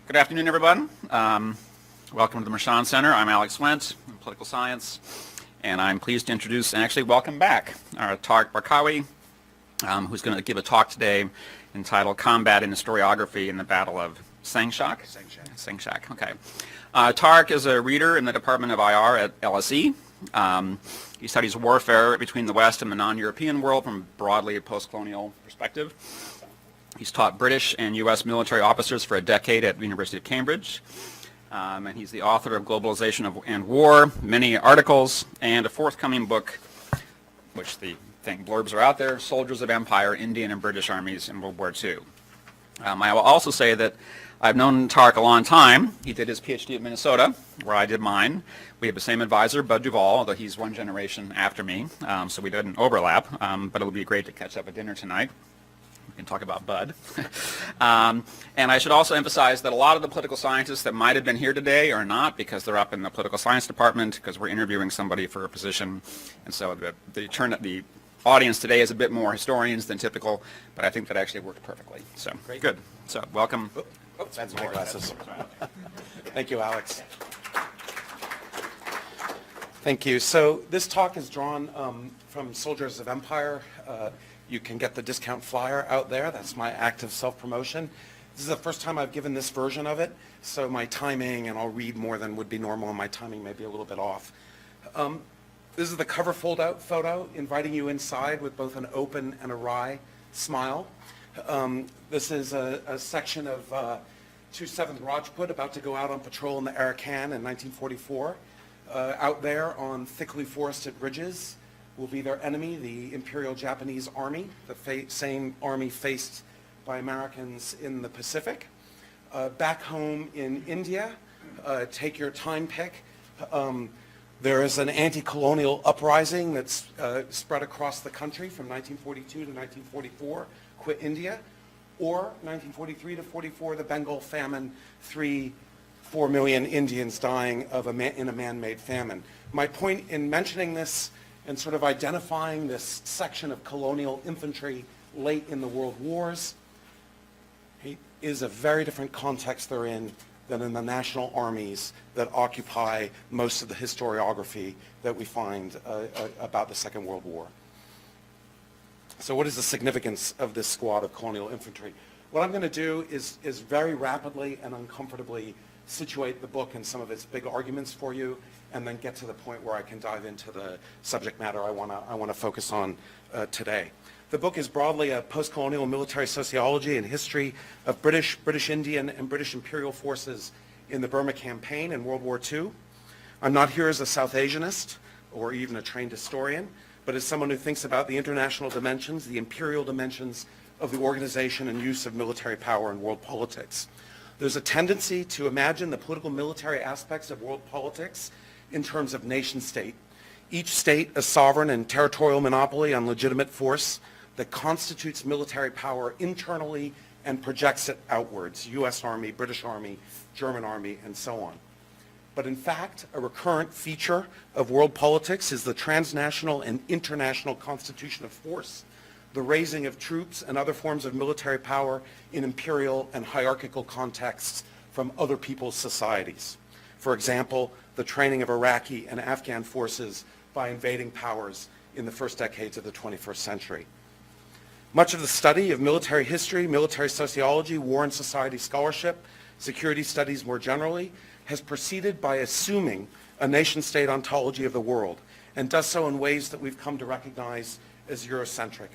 Good afternoon, everyone. Welcome to the Mershon Center. I'm Alex Wendt in political science, and I'm pleased to introduce and actually welcome back Tarak Barkawi, who's going to give a talk today entitled Combat in Historiography in the Battle of Sangshak. Sangshak, okay. Tarak is a reader in the Department of IR at LSE. He studies warfare between the West and the non-European world from broadly a post-colonial perspective. He's taught British and U.S. military officers for a decade at the University of Cambridge. And he's the author of Globalization and War, many articles, and a forthcoming book, which the blurbs are out there, Soldiers of Empire, Indian and British Armies in World War II. I will also say that I've known Tarak a long time. He did his PhD at Minnesota, where I did mine. We have the same advisor, Bud Duvall, although he's one generation after me, so we didn't overlap, but it'll be great to catch up at dinner tonight. We can talk about Bud. And I should also emphasize that a lot of the political scientists that might have been here today are not, because they're up in the political science department, because we're interviewing somebody for a position. And so the audience today is a bit more historians than typical, but I think that actually worked perfectly. So Great. Good. So welcome. That's my glasses. Thank you, Alex. Thank you. So this talk is drawn from Soldiers of Empire. You can get the discount flyer out there. That's my active self-promotion. This is the first time I've given this version of it, so my timing, and I'll read more than would be normal, and my timing may be a little bit off. This is the cover fold-out photo, inviting you inside with both an open and a wry smile. This is a section of 27th Rajput about to go out on patrol in the Arakan in 1944. Out there on thickly forested ridges will be their enemy, the Imperial Japanese Army, the same army faced by Americans in the Pacific. Back home in India, take your time pick. There is an anti-colonial uprising that's spread across the country from 1942 to 1944, Quit India, or 1943 to 44, the Bengal famine, 3-4 million Indians dying in a man-made famine. My point in mentioning this and sort of identifying this section of colonial infantry late in the world wars is a very different context they're in than in the national armies that occupy most of the historiography that we find about the Second World War. So what is the significance of this squad of colonial infantry? What I'm going to do is very rapidly and uncomfortably situate the book and some of its big arguments for you, and then get to the point where I can dive into the subject matter I want to focus on today. The book is broadly a post-colonial military sociology and history of British, Indian, and British imperial forces in the Burma campaign in World War II. I'm not here as a South Asianist or even a trained historian, but as someone who thinks about the international dimensions, the imperial dimensions of the organization and use of military power in world politics. There's a tendency to imagine the political military aspects of world politics in terms of nation state. Each state a sovereign and territorial monopoly on legitimate force that constitutes military power internally and projects it outwards, U.S. Army, British Army, German Army, and so on. But in fact, a recurrent feature of world politics is the transnational and international constitution of force, the raising of troops and other forms of military power in imperial and hierarchical contexts from other people's societies. For example, the training of Iraqi and Afghan forces by invading powers in the first decades of the 21st century. Much of the study of military history, military sociology, war and society scholarship, security studies more generally, has proceeded by assuming a nation-state ontology of the world, and does so in ways that we've come to recognize as Eurocentric.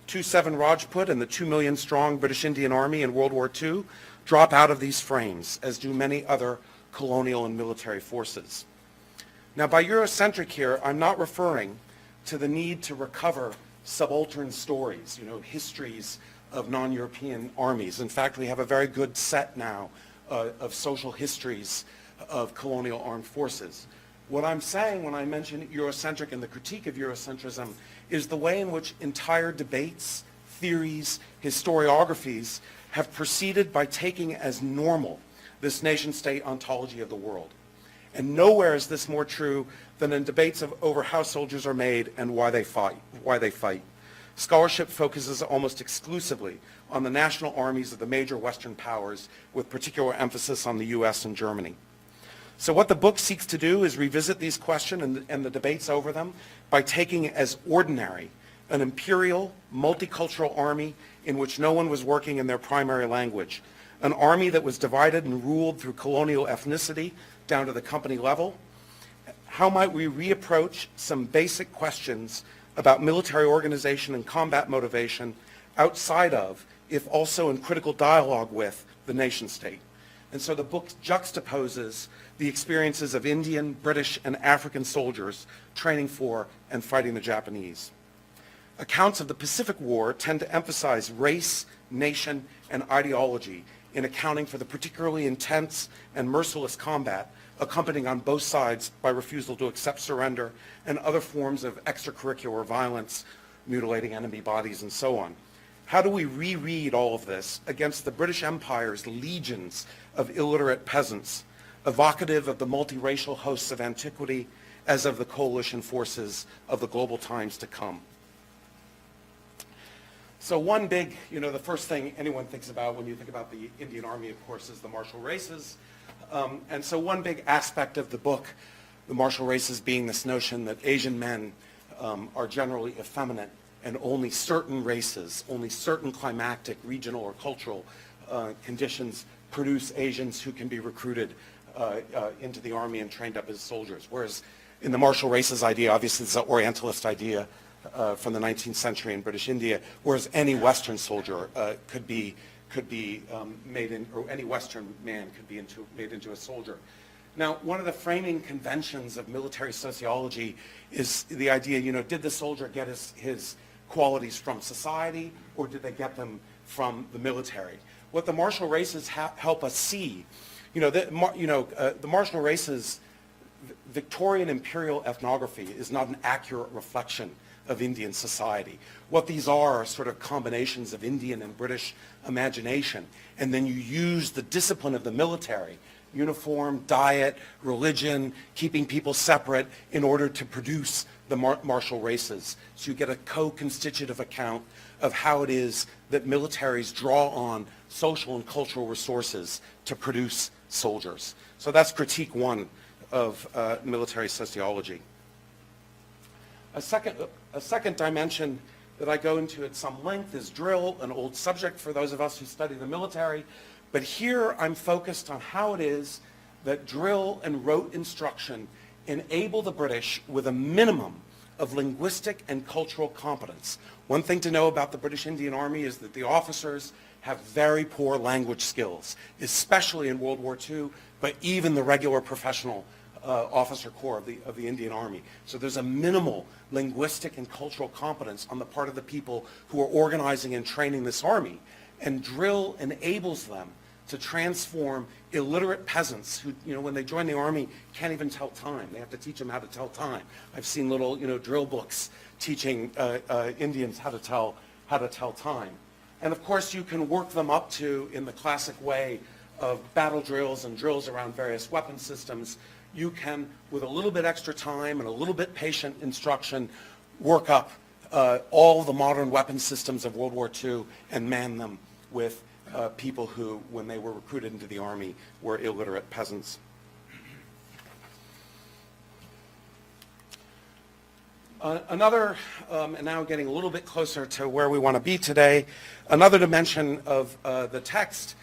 27 Rajput and the 2 million strong British Indian Army in World War II drop out of these frames, as do many other colonial and military forces. Now, by Eurocentric here, I'm not referring to the need to recover subaltern stories, histories of non-European armies. In fact, we have a very good set now of social histories of colonial armed forces. What I'm saying when I mention Eurocentric and the critique of Eurocentrism is the way in which entire debates, theories, historiographies have proceeded by taking as normal this nation-state ontology of the world. And nowhere is this more true than in debates over how soldiers are made and why they fight. scholarship focuses almost exclusively on the national armies of the major Western powers, with particular emphasis on the U.S. and Germany. So what the book seeks to do is revisit these questions and the debates over them by taking as ordinary an imperial, multicultural army in which no one was working in their primary language, an army that was divided and ruled through colonial ethnicity down to the company level. How might we reapproach some basic questions about military organization and combat motivation outside of, if also in critical dialogue with, the nation state? And so the book juxtaposes the experiences of Indian, British, and African soldiers training for and fighting the Japanese. Accounts of the Pacific War tend to emphasize race, nation, and ideology in accounting for the particularly intense and merciless combat accompanying on both sides by refusal to accept surrender and other forms of extracurricular violence, mutilating enemy bodies, and so on. How do we reread all of this against the British Empire's legions of illiterate peasants, evocative of the multiracial hosts of antiquity as of the coalition forces of the global times to come? So one big, the first thing anyone thinks about when you think about the Indian Army, of course, is the martial races. And so one big aspect of the book, the martial races, being this notion that Asian men are generally effeminate, and only certain races, only certain climatic, regional, or cultural conditions produce Asians who can be recruited into the army and trained up as soldiers. Whereas in the martial races idea, obviously it's an Orientalist idea from the 19th century in British India, whereas any Western soldier could be made in, or any Western man could be made into a soldier. Now, one of the framing conventions of military sociology is the idea, did the soldier get his qualities from society, or did they get them from the military? What the martial races help us see, the martial races, Victorian imperial ethnography is not an accurate reflection of Indian society. What these are sort of combinations of Indian and British imagination, and then you use the discipline of the military, uniform, diet, religion, keeping people separate in order to produce the martial races. So you get a co-constitutive account of how it is that militaries draw on social and cultural resources to produce soldiers. So that's critique one of military sociology. A second dimension that I go into at some length is drill, an old subject for those of us who study the military. But here I'm focused on how it is that drill and rote instruction enable the British with a minimum of linguistic and cultural competence. One thing to know about the British Indian Army is that the officers have very poor language skills, especially in World War II, but even the regular professional officer corps of the Indian Army. So there's a minimal linguistic and cultural competence on the part of the people who are organizing and training this army. And drill enables them to transform illiterate peasants who, when they join the army, can't even tell time. They have to teach them how to tell time. I've seen little, drill books teaching Indians how to tell time. And of course, you can work them up to, in the classic way of battle drills and drills around various weapon systems, you can, with a little bit extra time and a little bit patient instruction, work up all the modern weapon systems of World War II and man them with people who, when they were recruited into the army, were illiterate peasants. Another, and now getting a little bit closer to where we want to be today, another dimension of the text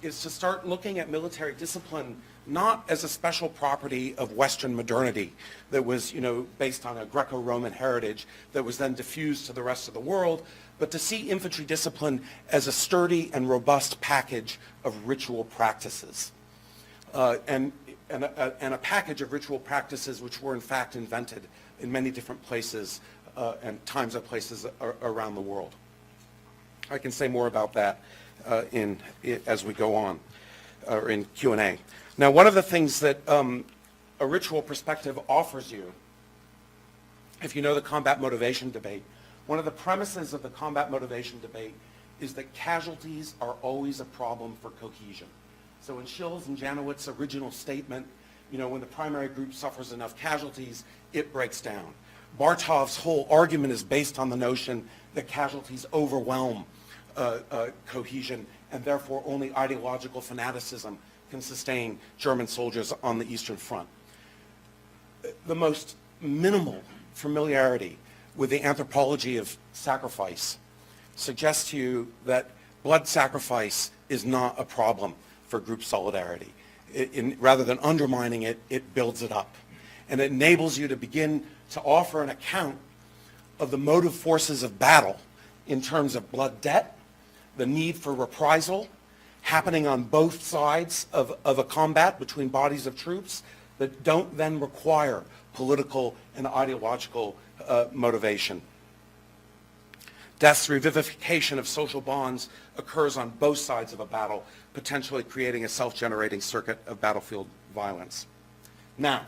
is to start looking at military discipline not as a special property of Western modernity that was, based on a Greco-Roman heritage that was then diffused to the rest of the world, but to see infantry discipline as a sturdy and robust package of ritual practices. And a package of ritual practices which were in fact invented in many different places and times and places around the world. I can say more about that as we go on, or in Q&A. Now, one of the things that a ritual perspective offers you, if you know the combat motivation debate, one of the premises of the combat motivation debate is that casualties are always a problem for cohesion. So in Schill's and Janowitz's original statement, when the primary group suffers enough casualties, it breaks down. Bartov's whole argument is based on the notion that casualties overwhelm cohesion, and therefore only ideological fanaticism can sustain German soldiers on the Eastern Front. The most minimal familiarity with the anthropology of sacrifice suggests to you that blood sacrifice is not a problem for group solidarity. Rather than undermining it, it builds it up. And it enables you to begin to offer an account of the motive forces of battle in terms of blood debt, the need for reprisal, happening on both sides of a combat between bodies of troops that don't then require political and ideological motivation. Death's revivification of social bonds occurs on both sides of a battle, potentially creating a self-generating circuit of battlefield violence. Now,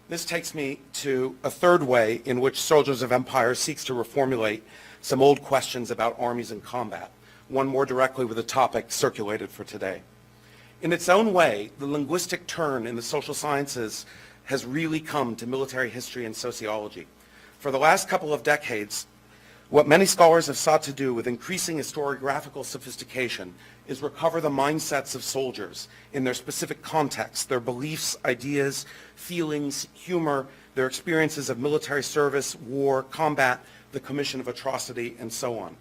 this takes me to a third way in which Soldiers of Empire seeks to reformulate some old questions about armies and combat, one more directly with the topic circulated for today. In its own way, the linguistic turn in the social sciences has really come to military history and sociology. For the last couple of decades, what many scholars have sought to do with increasing historiographical sophistication is recover the mindsets of soldiers in their specific contexts, their beliefs, ideas, feelings, humor, their experiences of military service, war, combat, the commission of atrocity, and so on.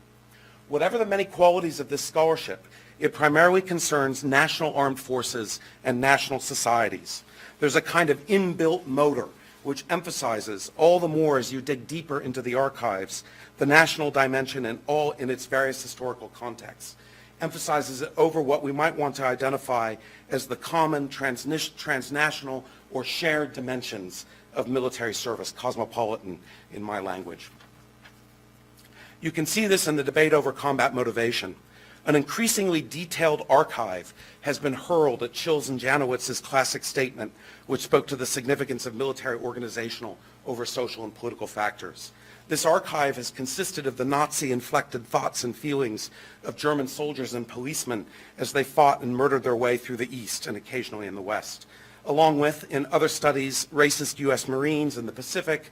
Whatever the many qualities of this scholarship, it primarily concerns national armed forces and national societies. There's a kind of inbuilt motor which emphasizes all the more as you dig deeper into the archives the national dimension in its various historical contexts, emphasizes it over what we might want to identify as the common transnational or shared dimensions of military service, cosmopolitan in my language. You can see this in the debate over combat motivation. An increasingly detailed archive has been hurled at Chills and Janowitz's classic statement, which spoke to the significance of military organizational over social and political factors. This archive has consisted of the Nazi-inflected thoughts and feelings of German soldiers and policemen as they fought and murdered their way through the East and occasionally in the West, along with, in other studies, racist U.S. Marines in the Pacific,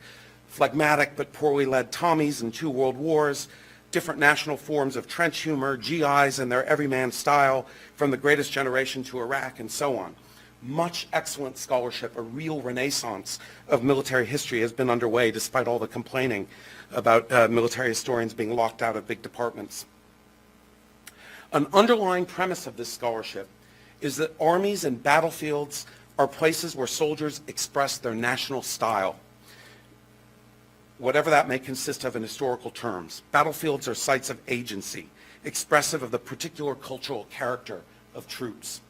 phlegmatic but poorly led Tommies in 2 world wars, different national forms of trench humor, GIs and their everyman style, from the Greatest Generation to Iraq, and so on. Much excellent scholarship, a real renaissance of military history has been underway despite all the complaining about military historians being locked out of big departments. An underlying premise of this scholarship is that armies and battlefields are places where soldiers express their national style, whatever that may consist of in historical terms. Battlefields are sites of agency, expressive of the particular cultural character of troops.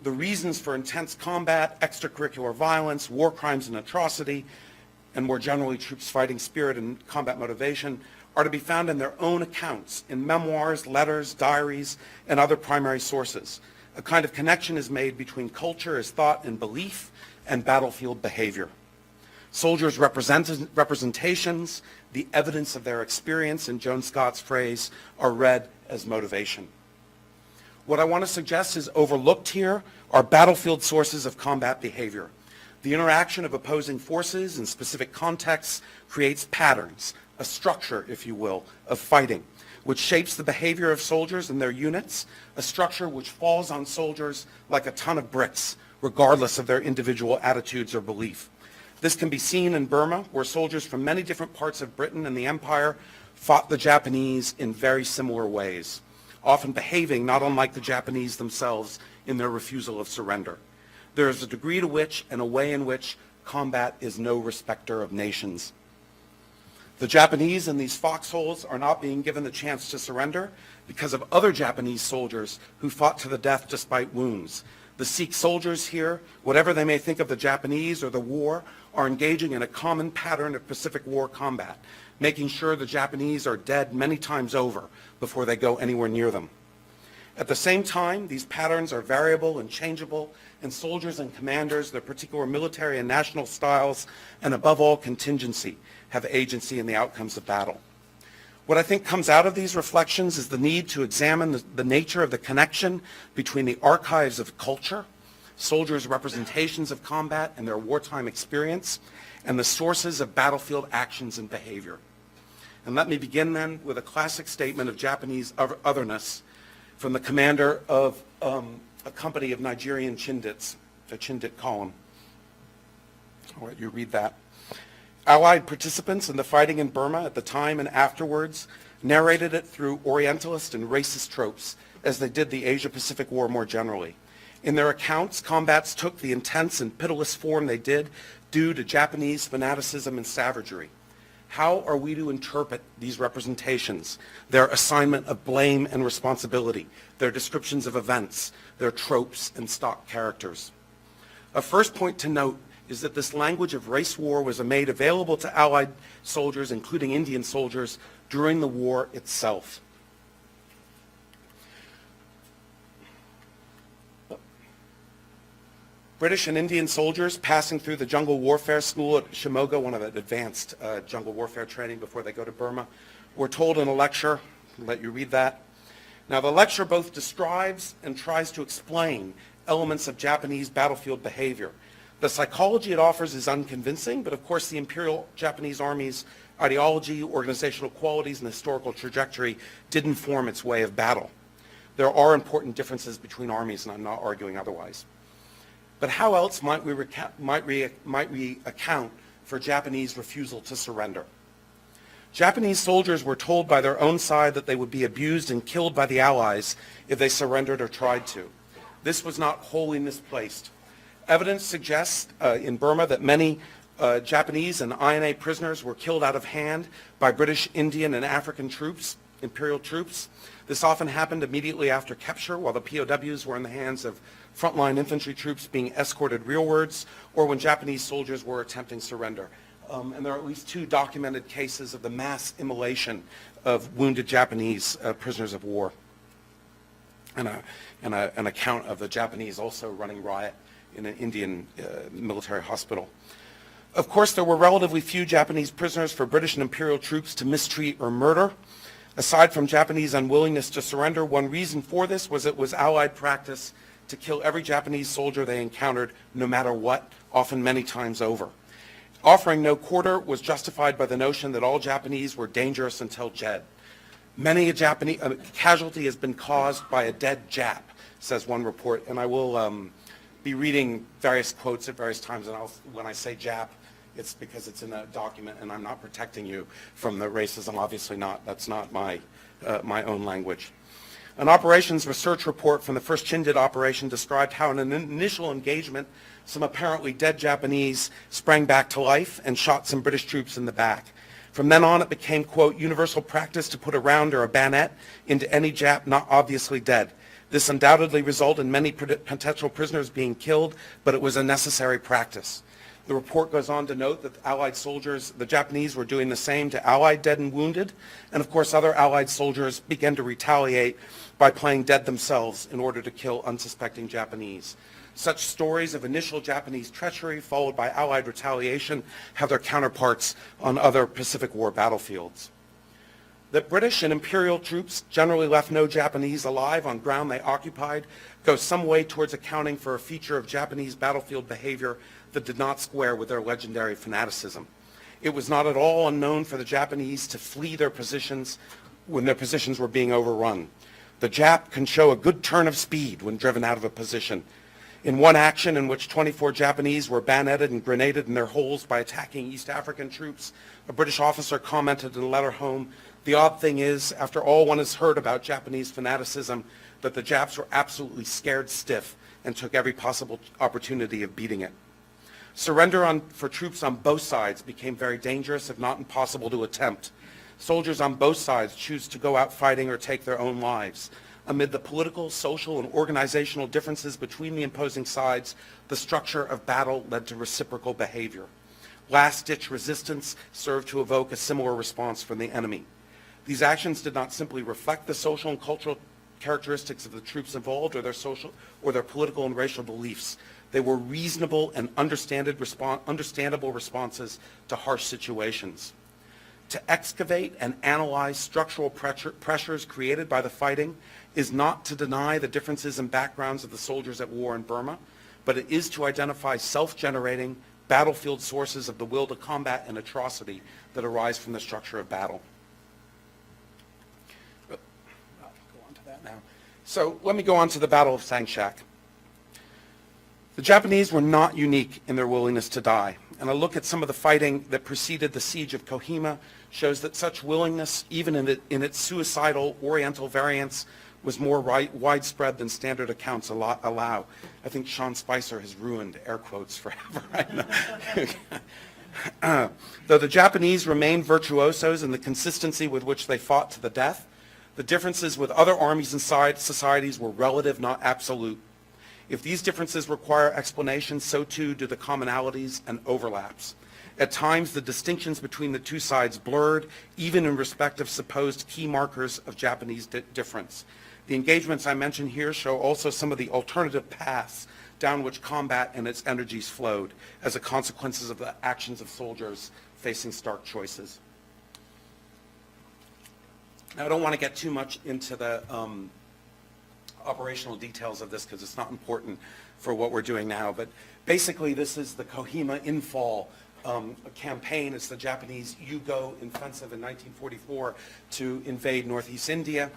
The reasons for intense combat, extracurricular violence, war crimes and atrocity, and more generally troops' fighting spirit and combat motivation are to be found in their own accounts, in memoirs, letters, diaries, and other primary sources. A kind of connection is made between culture as thought and belief and battlefield behavior. Soldiers' representations, the evidence of their experience, in Joan Scott's phrase, are read as motivation. What I want to suggest is overlooked here are battlefield sources of combat behavior. The interaction of opposing forces in specific contexts creates patterns, a structure, if you will, of fighting, which shapes the behavior of soldiers and their units, a structure which falls on soldiers like a ton of bricks, regardless of their individual attitudes or belief. This can be seen in Burma, where soldiers from many different parts of Britain and the Empire fought the Japanese in very similar ways, often behaving not unlike the Japanese themselves in their refusal of surrender. There is a degree to which and a way in which combat is no respecter of nations. The Japanese in these foxholes are not being given the chance to surrender because of other Japanese soldiers who fought to the death despite wounds. The Sikh soldiers here, whatever they may think of the Japanese or the war, are engaging in a common pattern of Pacific War combat, making sure the Japanese are dead many times over before they go anywhere near them. At the same time, these patterns are variable and changeable, and soldiers and commanders, their particular military and national styles, and above all contingency, have agency in the outcomes of battle. What I think comes out of these reflections is the need to examine the nature of the connection between the archives of culture, soldiers' representations of combat and their wartime experience, and the sources of battlefield actions and behavior. And let me begin then with a classic statement of Japanese otherness from the commander of a company of Nigerian Chindits, the Chindit column. I'll let you read that. Allied participants in the fighting in Burma at the time and afterwards narrated it through Orientalist and racist tropes, as they did the Asia-Pacific War more generally. In their accounts, combats took the intense and pitiless form they did due to Japanese fanaticism and savagery. How are we to interpret these representations, their assignment of blame and responsibility, their descriptions of events, their tropes and stock characters? A first point to note is that this language of race war was made available to Allied soldiers, including Indian soldiers, during the war itself. British and Indian soldiers passing through the jungle warfare school at Shimoga, one of the advanced jungle warfare training before they go to Burma, were told in a lecture, I'll let you read that. Now the lecture both describes and tries to explain elements of Japanese battlefield behavior. The psychology it offers is unconvincing, but of course the Imperial Japanese Army's ideology, organizational qualities, and historical trajectory did inform its way of battle. There are important differences between armies, and I'm not arguing otherwise. But how else might we account for Japanese refusal to surrender? Japanese soldiers were told by their own side that they would be abused and killed by the Allies if they surrendered or tried to. This was not wholly misplaced. Evidence suggests in Burma that many Japanese and INA prisoners were killed out of hand by British, Indian, and African troops, imperial troops. This often happened immediately after capture, while the POWs were in the hands of frontline infantry troops being escorted rearwards, or when Japanese soldiers were attempting surrender. And there are at least 2 documented cases of the mass immolation of wounded Japanese prisoners of war, and an account of the Japanese also running riot in an Indian military hospital. Of course, there were relatively few Japanese prisoners for British and Imperial troops to mistreat or murder. Aside from Japanese unwillingness to surrender, one reason for this was it was Allied practice to kill every Japanese soldier they encountered, no matter what, often many times over. Offering no quarter was justified by the notion that all Japanese were dangerous until dead. Many a Japanese casualty has been caused by a dead Jap, says one report, and I will be reading various quotes at various times, and when I say Jap, it's because it's in a document, and I'm not protecting you from the racism. Obviously not. That's not my own language. An operations research report from the first Chindit operation described how in an initial engagement, some apparently dead Japanese sprang back to life and shot some British troops in the back. From then on, it became, quote, universal practice to put a round or a bayonet into any Jap not obviously dead. This undoubtedly resulted in many potential prisoners being killed, but it was a necessary practice. The report goes on to note that Allied soldiers, the Japanese, were doing the same to Allied dead and wounded, and of course other Allied soldiers began to retaliate by playing dead themselves in order to kill unsuspecting Japanese. Such stories of initial Japanese treachery followed by Allied retaliation have their counterparts on other Pacific War battlefields. That British and Imperial troops generally left no Japanese alive on ground they occupied goes some way towards accounting for a feature of Japanese battlefield behavior that did not square with their legendary fanaticism. It was not at all unknown for the Japanese to flee their positions when their positions were being overrun. The Jap can show a good turn of speed when driven out of a position. In one action in which 24 Japanese were bayoneted and grenaded in their holes by attacking East African troops, a British officer commented in a letter home, "The odd thing is, after all one has heard about Japanese fanaticism, that the Japs were absolutely scared stiff and took every possible opportunity of beating it." Surrender for troops on both sides became very dangerous, if not impossible to attempt. Soldiers on both sides choose to go out fighting or take their own lives. Amid the political, social, and organizational differences between the opposing sides, the structure of battle led to reciprocal behavior. Last-ditch resistance served to evoke a similar response from the enemy. These actions did not simply reflect the social and cultural characteristics of the troops involved or their political and racial beliefs. They were reasonable and understandable responses to harsh situations. To excavate and analyze structural pressures created by the fighting is not to deny the differences in backgrounds of the soldiers at war in Burma, but it is to identify self-generating battlefield sources of the will to combat and atrocity that arise from the structure of battle. I'll go on to that now. So let me go on to the Battle of Sangshak. The Japanese were not unique in their willingness to die, and a look at some of the fighting that preceded the siege of Kohima shows that such willingness, even in its suicidal Oriental variants, was more widespread than standard accounts allow. I think Sean Spicer has ruined air quotes forever. Though the Japanese remained virtuosos in the consistency with which they fought to the death, the differences with other armies and societies were relative, not absolute. If these differences require explanation, so too do the commonalities and overlaps. At times, the distinctions between the two sides blurred, even in respect of supposed key markers of Japanese difference. The engagements I mention here show also some of the alternative paths down which combat and its energies flowed as a consequence of the actions of soldiers facing stark choices. Now, I don't want to get too much into the operational details of this because it's not important for what we're doing now, but basically this is the Kohima infall campaign. It's the Japanese Yugo offensive in 1944 to invade Northeast India.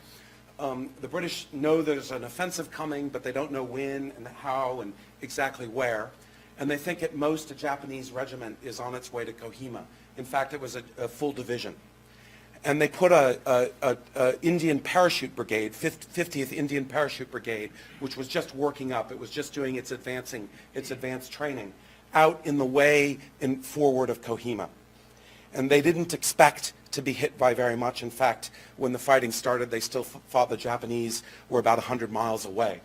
The British know there's an offensive coming, but they don't know when and how and exactly where. And they think at most a Japanese regiment is on its way to Kohima. In fact, it was a full division. And they put a Indian Parachute Brigade, 50th Indian Parachute Brigade, which was just working up. It was just doing its advanced training, out in the way forward of Kohima. And they didn't expect to be hit by very much. In fact, when the fighting started, they still thought the Japanese were about 100 miles away.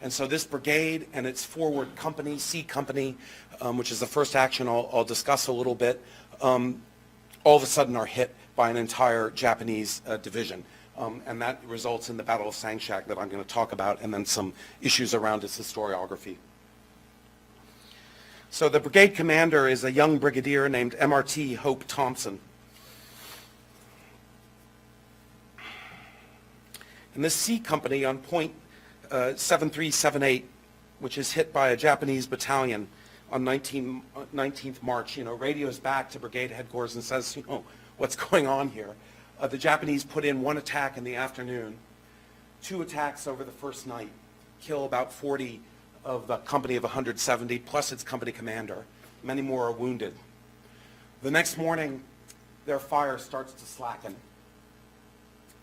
And so this brigade and its forward company, C Company, which is the first action I'll discuss a little bit, all of a sudden are hit by an entire Japanese division. And that results in the Battle of Sangshak that I'm going to talk about, and then some issues around its historiography. So the brigade commander is a young brigadier named MRT Hope Thompson. And this C Company on point 7378, which is hit by a Japanese battalion on 19th March, radios back to brigade headquarters and says, what's going on here? The Japanese put in one attack in the afternoon, 2 attacks over the first night, kill about 40 of the company of 170, plus its company commander. Many more are wounded. The next morning, their fire starts to slacken.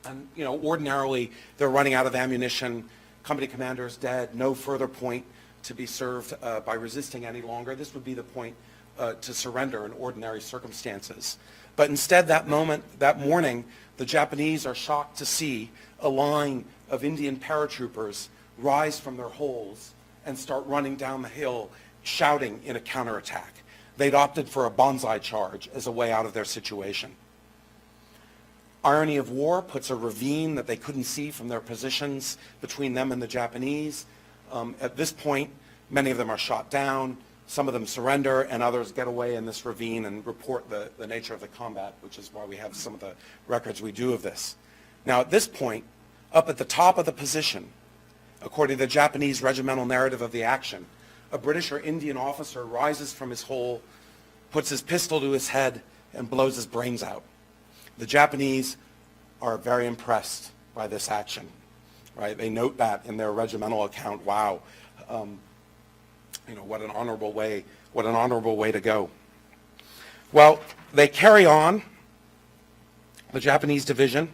And, ordinarily, they're running out of ammunition. Company commander is dead. No further point to be served by resisting any longer. This would be the point to surrender in ordinary circumstances. But instead, that morning, the Japanese are shocked to see a line of Indian paratroopers rise from their holes and start running down the hill, shouting in a counterattack. They'd opted for a Banzai Charge as a way out of their situation. Irony of war puts a ravine that they couldn't see from their positions between them and the Japanese. At this point, many of them are shot down, some of them surrender, and others get away in this ravine and report the nature of the combat, which is why we have some of the records we do of this. Now, at this point, up at the top of the position, according to the Japanese regimental narrative of the action, a British or Indian officer rises from his hole, puts his pistol to his head, and blows his brains out. The Japanese are very impressed by this action, right? They note that in their regimental account. Wow, what an honorable way to go. Well, they carry on, the Japanese division,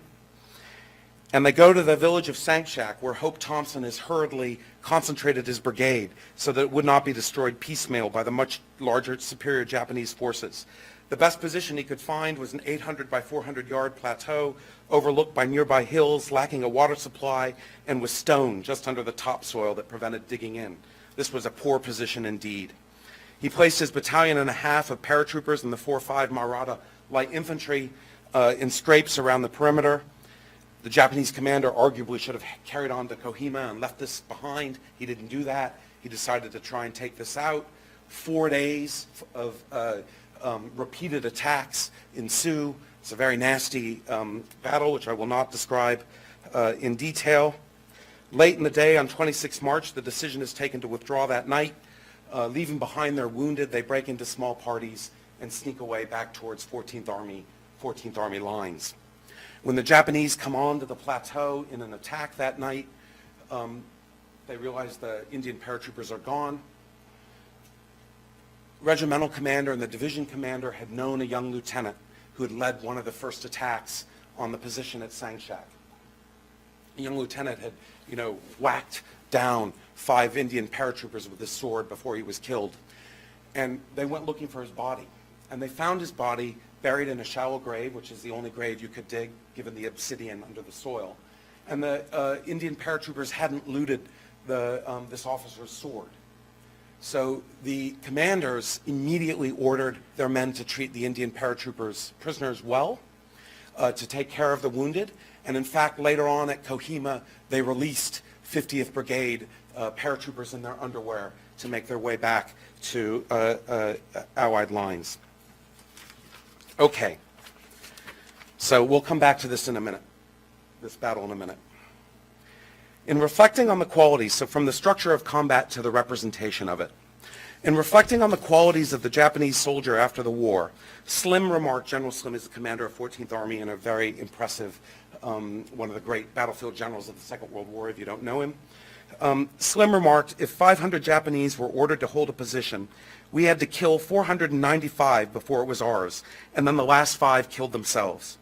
and they go to the village of Sangshak, where Hope Thompson has hurriedly concentrated his brigade so that it would not be destroyed piecemeal by the much larger, superior Japanese forces. The best position he could find was an 800 by 400 yard plateau overlooked by nearby hills, lacking a water supply, and with stone just under the topsoil that prevented digging in. This was a poor position indeed. He placed his battalion and a half of paratroopers and the 4-5 Maratha light infantry in scrapes around the perimeter. The Japanese commander arguably should have carried on to Kohima and left this behind. He didn't do that. He decided to try and take this out. 4 days of repeated attacks ensue. It's a very nasty battle, which I will not describe in detail. Late in the day on 26 March, the decision is taken to withdraw that night. Leaving behind their wounded, they break into small parties and sneak away back towards 14th Army lines. When the Japanese come on to the plateau in an attack that night, they realize the Indian paratroopers are gone. Regimental commander and the division commander had known a young lieutenant who had led one of the first attacks on the position at Sangshak. The young lieutenant had, whacked down 5 Indian paratroopers with his sword before he was killed. And they went looking for his body. And they found his body buried in a shallow grave, which is the only grave you could dig, given the obsidian under the soil. And the Indian paratroopers hadn't looted this officer's sword. So the commanders immediately ordered their men to treat the Indian paratroopers prisoners well, to take care of the wounded. And in fact, later on at Kohima, they released 50th Brigade paratroopers in their underwear to make their way back to Allied lines. Okay, so we'll come back to this in a minute, this battle in a minute. In reflecting on the qualities, so from the structure of combat to the representation of it, in reflecting on the qualities of the Japanese soldier after the war, Slim remarked, General Slim is the commander of 14th Army and a very impressive, one of the great battlefield generals of the Second World War, if you don't know him. Slim remarked, if 500 Japanese were ordered to hold a position, we had to kill 495 before it was ours, and then the last 5 killed themselves.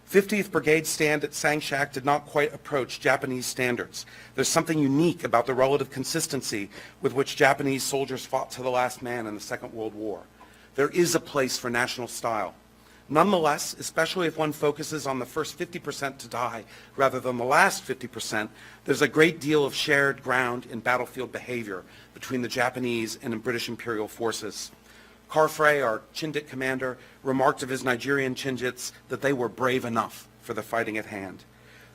50th Brigade stand at Sangshak did not quite approach Japanese standards. There's something unique about the relative consistency with which Japanese soldiers fought to the last man in the Second World War. There is a place for national style. Nonetheless, especially if one focuses on the first 50% to die rather than the last 50%, there's a great deal of shared ground in battlefield behavior between the Japanese and British Imperial forces. Carfrey, our Chindit commander, remarked of his Nigerian Chindits that they were brave enough for the fighting at hand.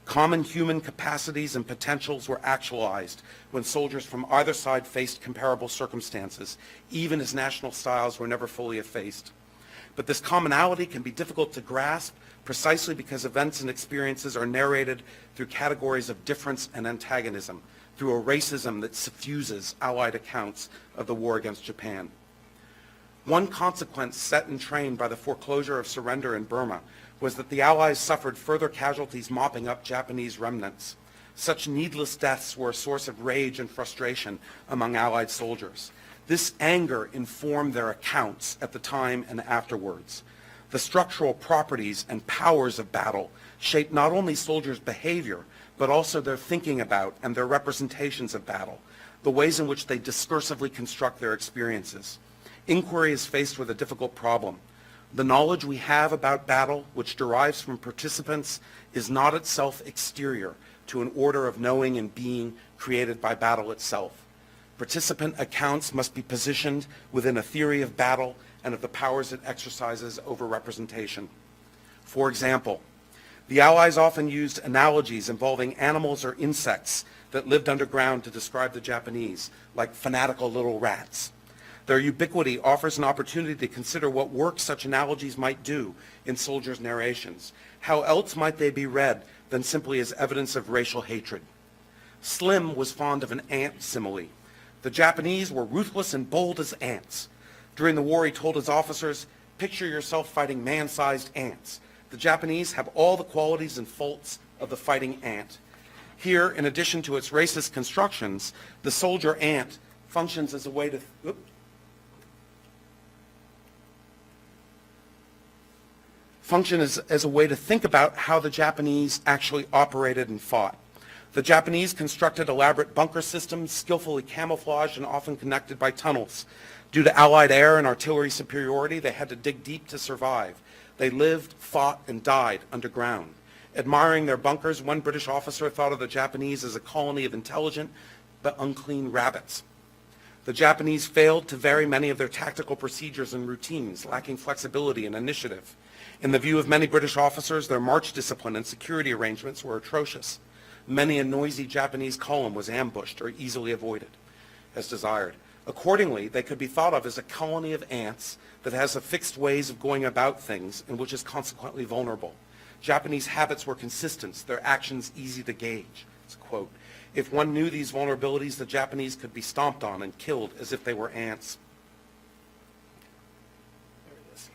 Common human capacities and potentials were actualized when soldiers from either side faced comparable circumstances, even as national styles were never fully effaced. But this commonality can be difficult to grasp precisely because events and experiences are narrated through categories of difference and antagonism, through a racism that suffuses Allied accounts of the war against Japan. One consequence set in train by the foreclosure of surrender in Burma was that the Allies suffered further casualties mopping up Japanese remnants. Such needless deaths were a source of rage and frustration among Allied soldiers. This anger informed their accounts at the time and afterwards. The structural properties and powers of battle shaped not only soldiers' behavior, but also their thinking about and their representations of battle, the ways in which they discursively construct their experiences. Inquiry is faced with a difficult problem. The knowledge we have about battle, which derives from participants, is not itself exterior to an order of knowing and being created by battle itself. Participant accounts must be positioned within a theory of battle and of the powers it exercises over representation. For example, the Allies often used analogies involving animals or insects that lived underground to describe the Japanese, like fanatical little rats. Their ubiquity offers an opportunity to consider what work such analogies might do in soldiers' narrations. How else might they be read than simply as evidence of racial hatred? Slim was fond of an ant simile. The Japanese were ruthless and bold as ants. During the war, he told his officers, picture yourself fighting man-sized ants. The Japanese have all the qualities and faults of the fighting ant. Here, in addition to its racist constructions, the soldier ant functions as a way to... as a way to think about how the Japanese actually operated and fought. The Japanese constructed elaborate bunker systems, skillfully camouflaged and often connected by tunnels. Due to Allied air and artillery superiority, they had to dig deep to survive. They lived, fought, and died underground. Admiring their bunkers, one British officer thought of the Japanese as a colony of intelligent but unclean rabbits. The Japanese failed to vary many of their tactical procedures and routines, lacking flexibility and initiative. In the view of many British officers, their march discipline and security arrangements were atrocious. Many a noisy Japanese column was ambushed or easily avoided, as desired. Accordingly, they could be thought of as a colony of ants that has a fixed ways of going about things and which is consequently vulnerable. Japanese habits were consistent, their actions easy to gauge. It's a quote. If one knew these vulnerabilities, the Japanese could be stomped on and killed as if they were ants. There it is.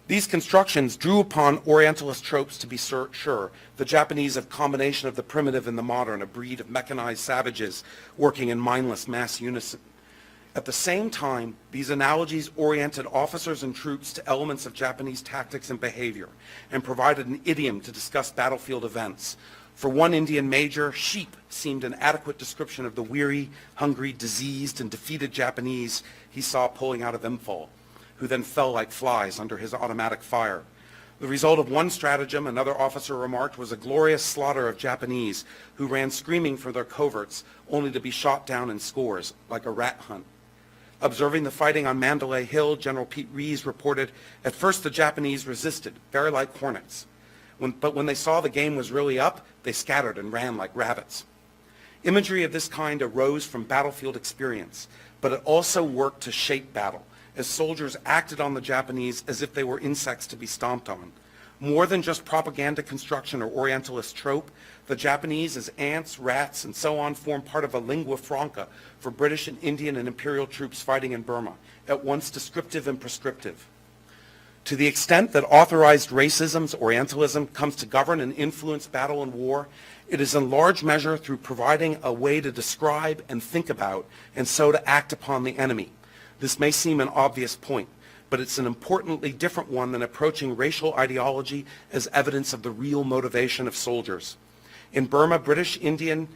These constructions drew upon Orientalist tropes to be sure. The Japanese have a combination of the primitive and the modern, a breed of mechanized savages working in mindless mass unison. At the same time, these analogies oriented officers and troops to elements of Japanese tactics and behavior and provided an idiom to discuss battlefield events. For one Indian major, sheep seemed an adequate description of the weary, hungry, diseased, and defeated Japanese he saw pulling out of Imphal, who then fell like flies under his automatic fire. The result of one stratagem, another officer remarked, was a glorious slaughter of Japanese who ran screaming for their coverts, only to be shot down in scores, like a rat hunt. Observing the fighting on Mandalay Hill, General Pete Rees reported, "At first the Japanese resisted, very like hornets. But when they saw the game was really up, they scattered and ran like rabbits." Imagery of this kind arose from battlefield experience, but it also worked to shape battle, as soldiers acted on the Japanese as if they were insects to be stomped on. More than just propaganda construction or Orientalist trope, the Japanese as ants, rats, and so on form part of a lingua franca for British and Indian and imperial troops fighting in Burma, at once descriptive and prescriptive. To the extent that authorized racism's Orientalism comes to govern and influence battle and war, it is in large measure through providing a way to describe and think about, and so to act upon the enemy. This may seem an obvious point, but it's an importantly different one than approaching racial ideology as evidence of the real motivation of soldiers. In Burma, British, Indian,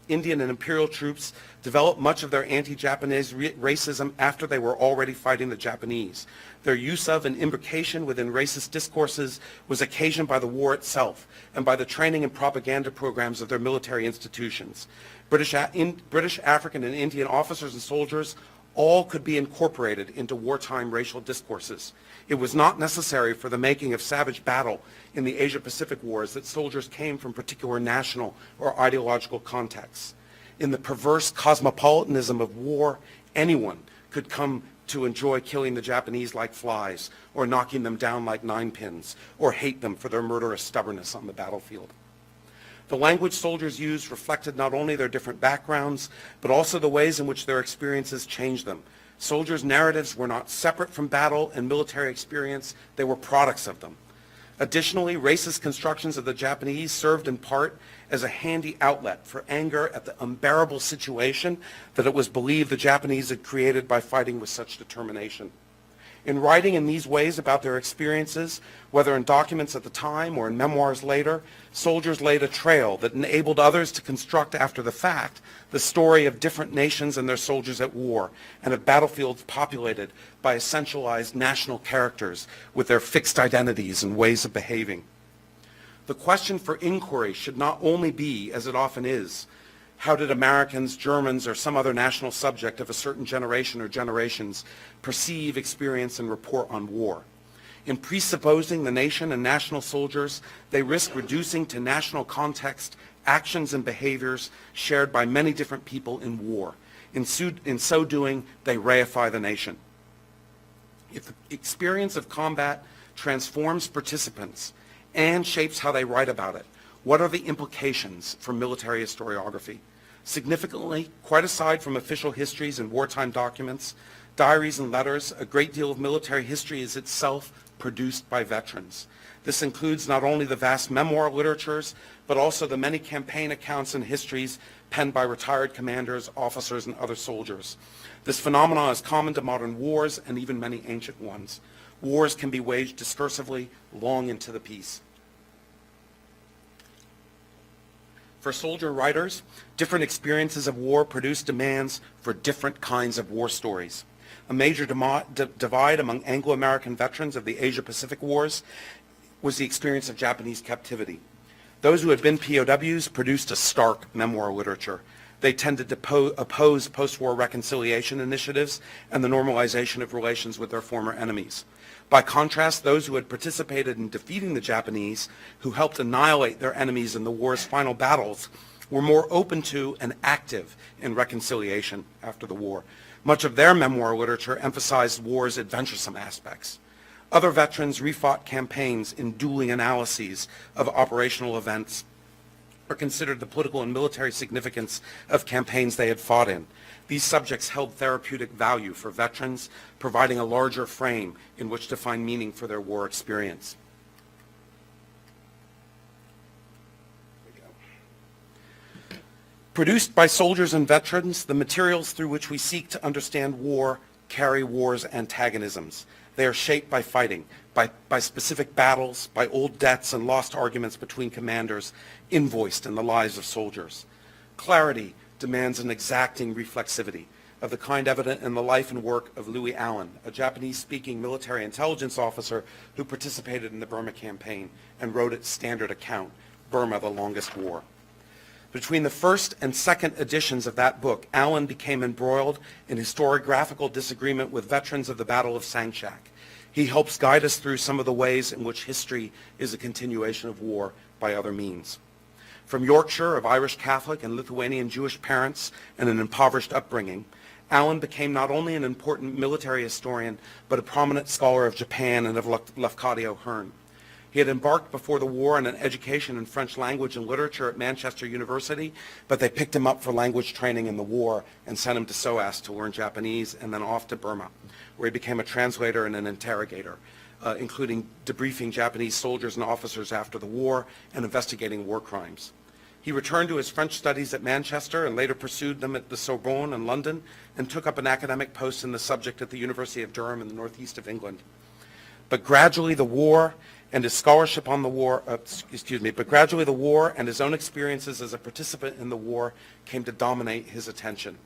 and imperial troops developed much of their anti-Japanese racism after they were already fighting the Japanese. Their use of and imbrication within racist discourses was occasioned by the war itself and by the training and propaganda programs of their military institutions. British, African, and Indian officers and soldiers all could be incorporated into wartime racial discourses. It was not necessary for the making of savage battle in the Asia-Pacific wars that soldiers came from particular national or ideological contexts. In the perverse cosmopolitanism of war, anyone could come to enjoy killing the Japanese like flies, or knocking them down like ninepins, or hate them for their murderous stubbornness on the battlefield. The language soldiers used reflected not only their different backgrounds, but also the ways in which their experiences changed them. Soldiers' narratives were not separate from battle and military experience, they were products of them. Additionally, racist constructions of the Japanese served in part as a handy outlet for anger at the unbearable situation that it was believed the Japanese had created by fighting with such determination. In writing in these ways about their experiences, whether in documents at the time or in memoirs later, soldiers laid a trail that enabled others to construct after the fact the story of different nations and their soldiers at war, and of battlefields populated by essentialized national characters with their fixed identities and ways of behaving. The question for inquiry should not only be, as it often is, how did Americans, Germans, or some other national subject of a certain generation or generations perceive, experience, and report on war? In presupposing the nation and national soldiers, they risk reducing to national context actions and behaviors shared by many different people in war. In so doing, they reify the nation. If the experience of combat transforms participants and shapes how they write about it, what are the implications for military historiography? Significantly, quite aside from official histories and wartime documents, diaries and letters, a great deal of military history is itself produced by veterans. This includes not only the vast memoir literatures, but also the many campaign accounts and histories penned by retired commanders, officers, and other soldiers. This phenomenon is common to modern wars and even many ancient ones. Wars can be waged discursively long into the peace. For soldier writers, different experiences of war produce demands for different kinds of war stories. A major divide among Anglo-American veterans of the Asia-Pacific Wars was the experience of Japanese captivity. Those who had been POWs produced a stark memoir literature. They tended to oppose post-war reconciliation initiatives and the normalization of relations with their former enemies. By contrast, those who had participated in defeating the Japanese, who helped annihilate their enemies in the war's final battles, were more open to and active in reconciliation after the war. Much of their memoir literature emphasized war's adventuresome aspects. Other veterans refought campaigns in dueling analyses of operational events or considered the political and military significance of campaigns they had fought in. These subjects held therapeutic value for veterans, providing a larger frame in which to find meaning for their war experience. Produced by soldiers and veterans, the materials through which we seek to understand war carry war's antagonisms. They are shaped by fighting, by specific battles, by old debts and lost arguments between commanders, invoiced in the lives of soldiers. Clarity demands an exacting reflexivity of the kind evident in the life and work of Louis Allen, a Japanese-speaking military intelligence officer who participated in the Burma campaign and wrote its standard account, Burma, the Longest War. Between the first and second editions of that book, Allen became embroiled in historiographical disagreement with veterans of the Battle of Sangshak. He helps guide us through some of the ways in which history is a continuation of war by other means. From Yorkshire, of Irish Catholic and Lithuanian Jewish parents and an impoverished upbringing, Allen became not only an important military historian, but a prominent scholar of Japan and of Lafcadio Hearn. He had embarked before the war on an education in French language and literature at Manchester University, but they picked him up for language training in the war and sent him to SOAS to learn Japanese, and then off to Burma, where he became a translator and an interrogator, including debriefing Japanese soldiers and officers after the war and investigating war crimes. He returned to his French studies at Manchester and later pursued them at the Sorbonne in London and took up an academic post in the subject at the University of Durham in the northeast of England. But gradually the war and his scholarship on the war, gradually the war and his own experiences as a participant in the war came to dominate his attention.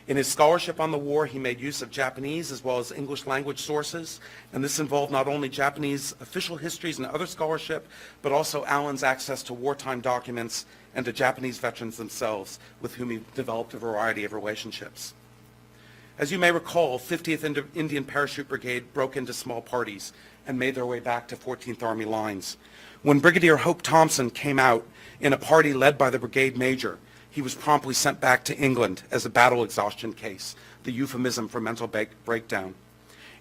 In his scholarship on the war, he made use of Japanese as well as English language sources, and this involved not only Japanese official histories and other scholarship, but also Allen's access to wartime documents and to Japanese veterans themselves, with whom he developed a variety of relationships. As you may recall, 50th Indian Parachute Brigade broke into small parties and made their way back to 14th Army lines. When Brigadier Hope Thompson came out in a party led by the brigade major, he was promptly sent back to England as a battle exhaustion case, the euphemism for mental breakdown.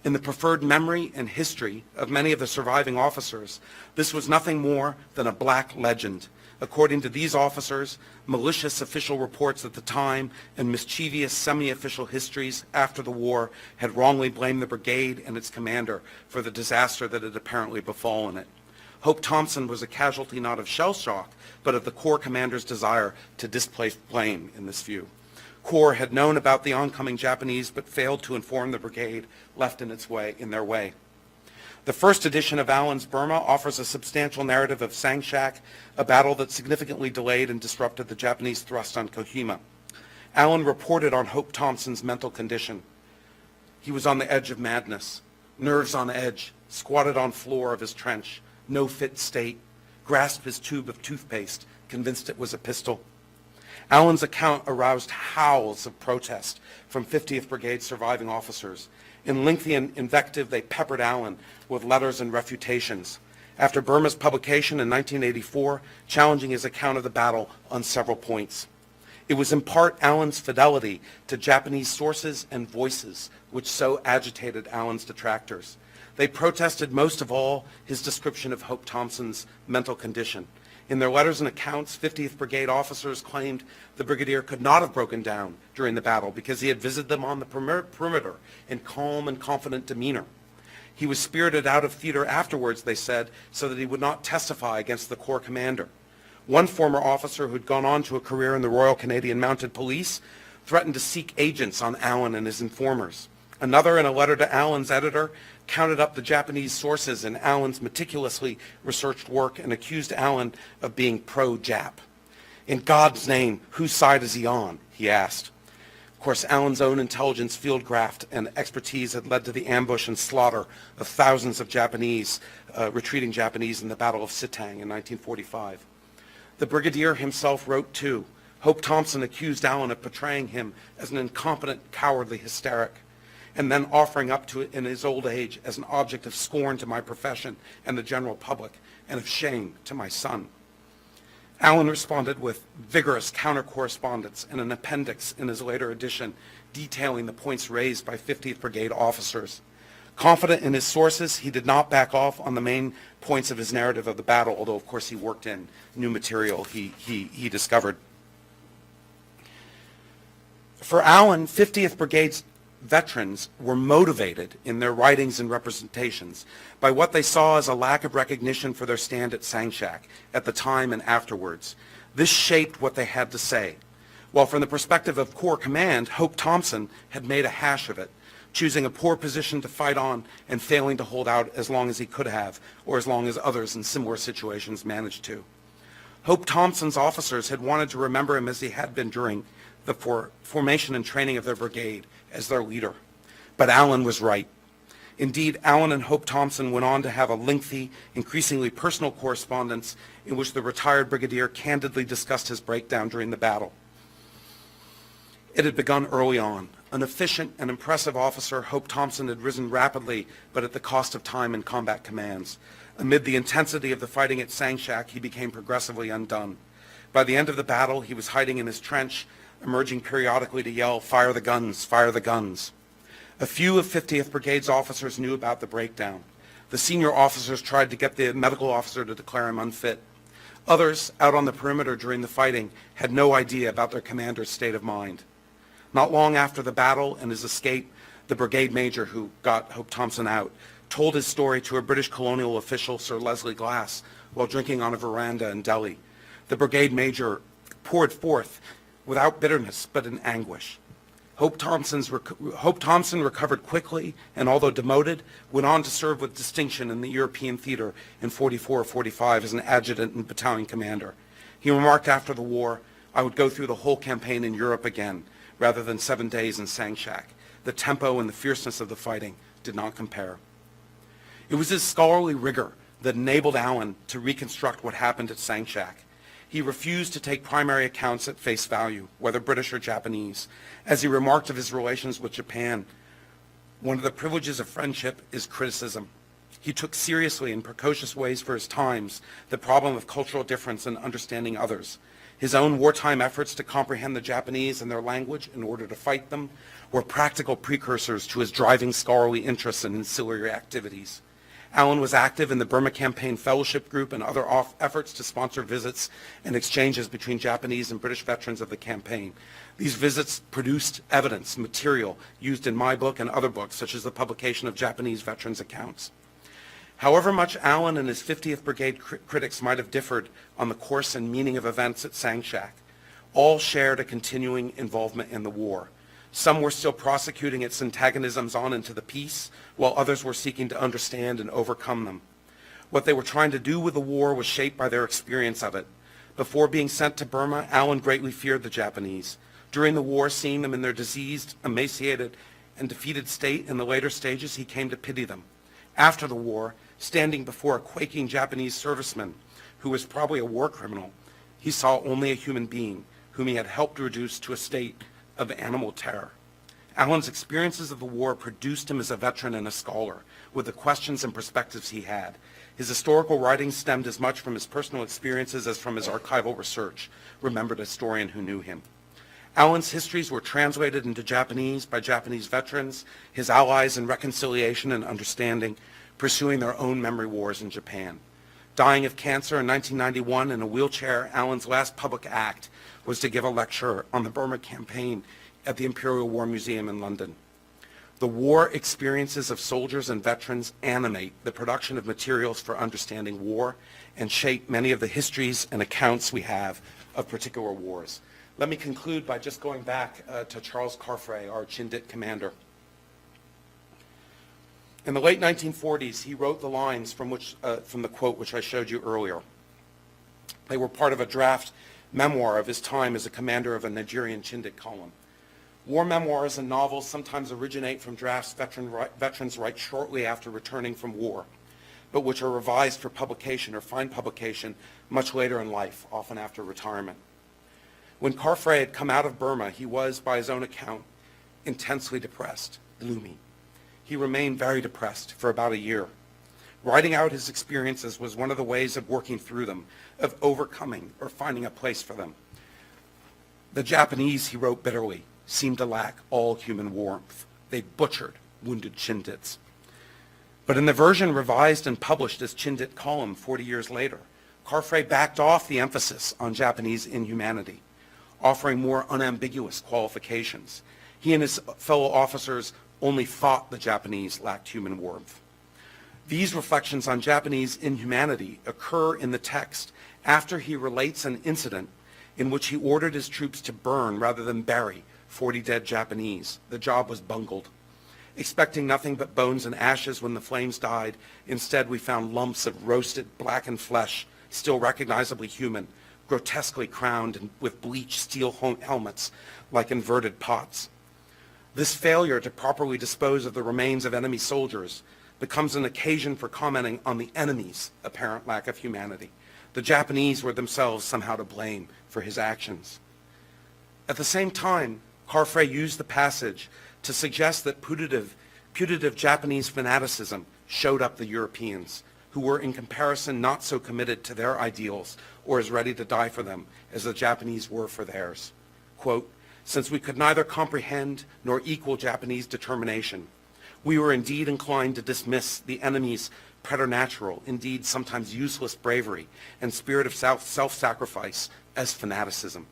In the preferred memory and history of many of the surviving officers, this was nothing more than a black legend. According to these officers, malicious official reports at the time and mischievous semi-official histories after the war had wrongly blamed the brigade and its commander for the disaster that had apparently befallen it. Hope Thompson was a casualty not of shell shock, but of the Corps commander's desire to displace blame in this view. Corps had known about the oncoming Japanese but failed to inform the brigade left in their way. The first edition of Allen's Burma offers a substantial narrative of Sangshak, a battle that significantly delayed and disrupted the Japanese thrust on Kohima. Allen reported on Hope Thompson's mental condition. He was on the edge of madness, nerves on edge, squatted on floor of his trench, no fit state, grasped his tube of toothpaste, convinced it was a pistol. Allen's account aroused howls of protest from 50th Brigade surviving officers. In lengthy invective, they peppered Allen with letters and refutations. After Burma's publication in 1984, challenging his account of the battle on several points. It was in part Allen's fidelity to Japanese sources and voices which so agitated Allen's detractors. They protested most of all his description of Hope Thompson's mental condition. In their letters and accounts, 50th Brigade officers claimed the brigadier could not have broken down during the battle because he had visited them on the perimeter in calm and confident demeanor. He was spirited out of theater afterwards, they said, so that he would not testify against the Corps commander. One former officer who'd gone on to a career in the Royal Canadian Mounted Police threatened to seek agents on Allen and his informers. Another, in a letter to Allen's editor, counted up the Japanese sources in Allen's meticulously researched work and accused Allen of being pro-Jap. In God's name, whose side is he on? He asked. Of course, Allen's own intelligence field graft and expertise had led to the ambush and slaughter of thousands of retreating Japanese in the Battle of Sitang in 1945. The brigadier himself wrote too. Hope Thompson accused Allen of portraying him as an incompetent, cowardly hysteric, and then offering up to it in his old age as an object of scorn to my profession and the general public, and of shame to my son. Allen responded with vigorous counter-correspondence and an appendix in his later edition detailing the points raised by 50th Brigade officers. Confident in his sources, he did not back off on the main points of his narrative of the battle, although of course he worked in new material he discovered. For Allen, 50th Brigade's veterans were motivated in their writings and representations by what they saw as a lack of recognition for their stand at Sangshak at the time and afterwards. This shaped what they had to say. While from the perspective of Corps Command, Hope Thompson had made a hash of it, choosing a poor position to fight on and failing to hold out as long as he could have, or as long as others in similar situations managed to. Hope Thompson's officers had wanted to remember him as he had been during the formation and training of their brigade as their leader. But Allen was right. Indeed, Allen and Hope Thompson went on to have a lengthy, increasingly personal correspondence in which the retired brigadier candidly discussed his breakdown during the battle. It had begun early on. An efficient and impressive officer, Hope Thompson had risen rapidly, but at the cost of time and combat commands. Amid the intensity of the fighting at Sangshak, he became progressively undone. By the end of the battle, he was hiding in his trench, emerging periodically to yell, "Fire the guns, fire the guns." A few of 50th Brigade's officers knew about the breakdown. The senior officers tried to get the medical officer to declare him unfit. Others, out on the perimeter during the fighting, had no idea about their commander's state of mind. Not long after the battle and his escape, the brigade major who got Hope Thompson out told his story to a British colonial official, Sir Leslie Glass, while drinking on a veranda in Delhi. The brigade major poured forth without bitterness but in anguish. Hope Thompson recovered quickly and, although demoted, went on to serve with distinction in the European theater in 44-45 as an adjutant and battalion commander. He remarked after the war, "I would go through the whole campaign in Europe again, rather than 7 days in Sangshak. The tempo and the fierceness of the fighting did not compare." It was his scholarly rigor that enabled Allen to reconstruct what happened at Sangshak. He refused to take primary accounts at face value, whether British or Japanese. As he remarked of his relations with Japan, one of the privileges of friendship is criticism. He took seriously in precocious ways for his times the problem of cultural difference and understanding others. His own wartime efforts to comprehend the Japanese and their language in order to fight them were practical precursors to his driving scholarly interests and ancillary activities. Allen was active in the Burma Campaign Fellowship Group and other efforts to sponsor visits and exchanges between Japanese and British veterans of the campaign. These visits produced evidence, material used in my book and other books, such as the publication of Japanese veterans' accounts. However much Allen and his 50th Brigade critics might have differed on the course and meaning of events at Sangshak, all shared a continuing involvement in the war. Some were still prosecuting its antagonisms on into the peace, while others were seeking to understand and overcome them. What they were trying to do with the war was shaped by their experience of it. Before being sent to Burma, Allen greatly feared the Japanese. During the war, seeing them in their diseased, emaciated, and defeated state in the later stages, he came to pity them. After the war, standing before a quaking Japanese serviceman who was probably a war criminal, he saw only a human being whom he had helped reduce to a state of animal terror. Allen's experiences of the war produced him as a veteran and a scholar, with the questions and perspectives he had. His historical writings stemmed as much from his personal experiences as from his archival research, remembered historian who knew him. Allen's histories were translated into Japanese by Japanese veterans, his allies in reconciliation and understanding, pursuing their own memory wars in Japan. Dying of cancer in 1991 in a wheelchair, Allen's last public act was to give a lecture on the Burma campaign at the Imperial War Museum in London. The war experiences of soldiers and veterans animate the production of materials for understanding war and shape many of the histories and accounts we have of particular wars. Let me conclude by just going back to Charles Carfrae, our Chindit commander. In the late 1940s, he wrote the lines from the quote which I showed you earlier. They were part of a draft memoir of his time as a commander of a Nigerian Chindit column. War memoirs and novels sometimes originate from drafts veterans write shortly after returning from war, but which are revised for publication or find publication much later in life, often after retirement. When Carfrae had come out of Burma, he was, by his own account, intensely depressed, gloomy. He remained very depressed for about a year. Writing out his experiences was one of the ways of working through them, of overcoming or finding a place for them. The Japanese, he wrote bitterly, seemed to lack all human warmth. They butchered wounded Chindits. But in the version revised and published as Chindit column 40 years later, Carfrae backed off the emphasis on Japanese inhumanity, offering more unambiguous qualifications. He and his fellow officers only thought the Japanese lacked human warmth. These reflections on Japanese inhumanity occur in the text after he relates an incident in which he ordered his troops to burn rather than bury 40 dead Japanese. The job was bungled. Expecting nothing but bones and ashes when the flames died, instead we found lumps of roasted, blackened flesh, still recognizably human, grotesquely crowned and with bleached steel helmets like inverted pots. This failure to properly dispose of the remains of enemy soldiers becomes an occasion for commenting on the enemy's apparent lack of humanity. The Japanese were themselves somehow to blame for his actions. At the same time, Carfrae used the passage to suggest that putative Japanese fanaticism showed up the Europeans, who were in comparison not so committed to their ideals or as ready to die for them as the Japanese were for theirs. Quote, "Since we could neither comprehend nor equal Japanese determination, we were indeed inclined to dismiss the enemy's preternatural, indeed sometimes useless bravery and spirit of self-sacrifice as fanaticism."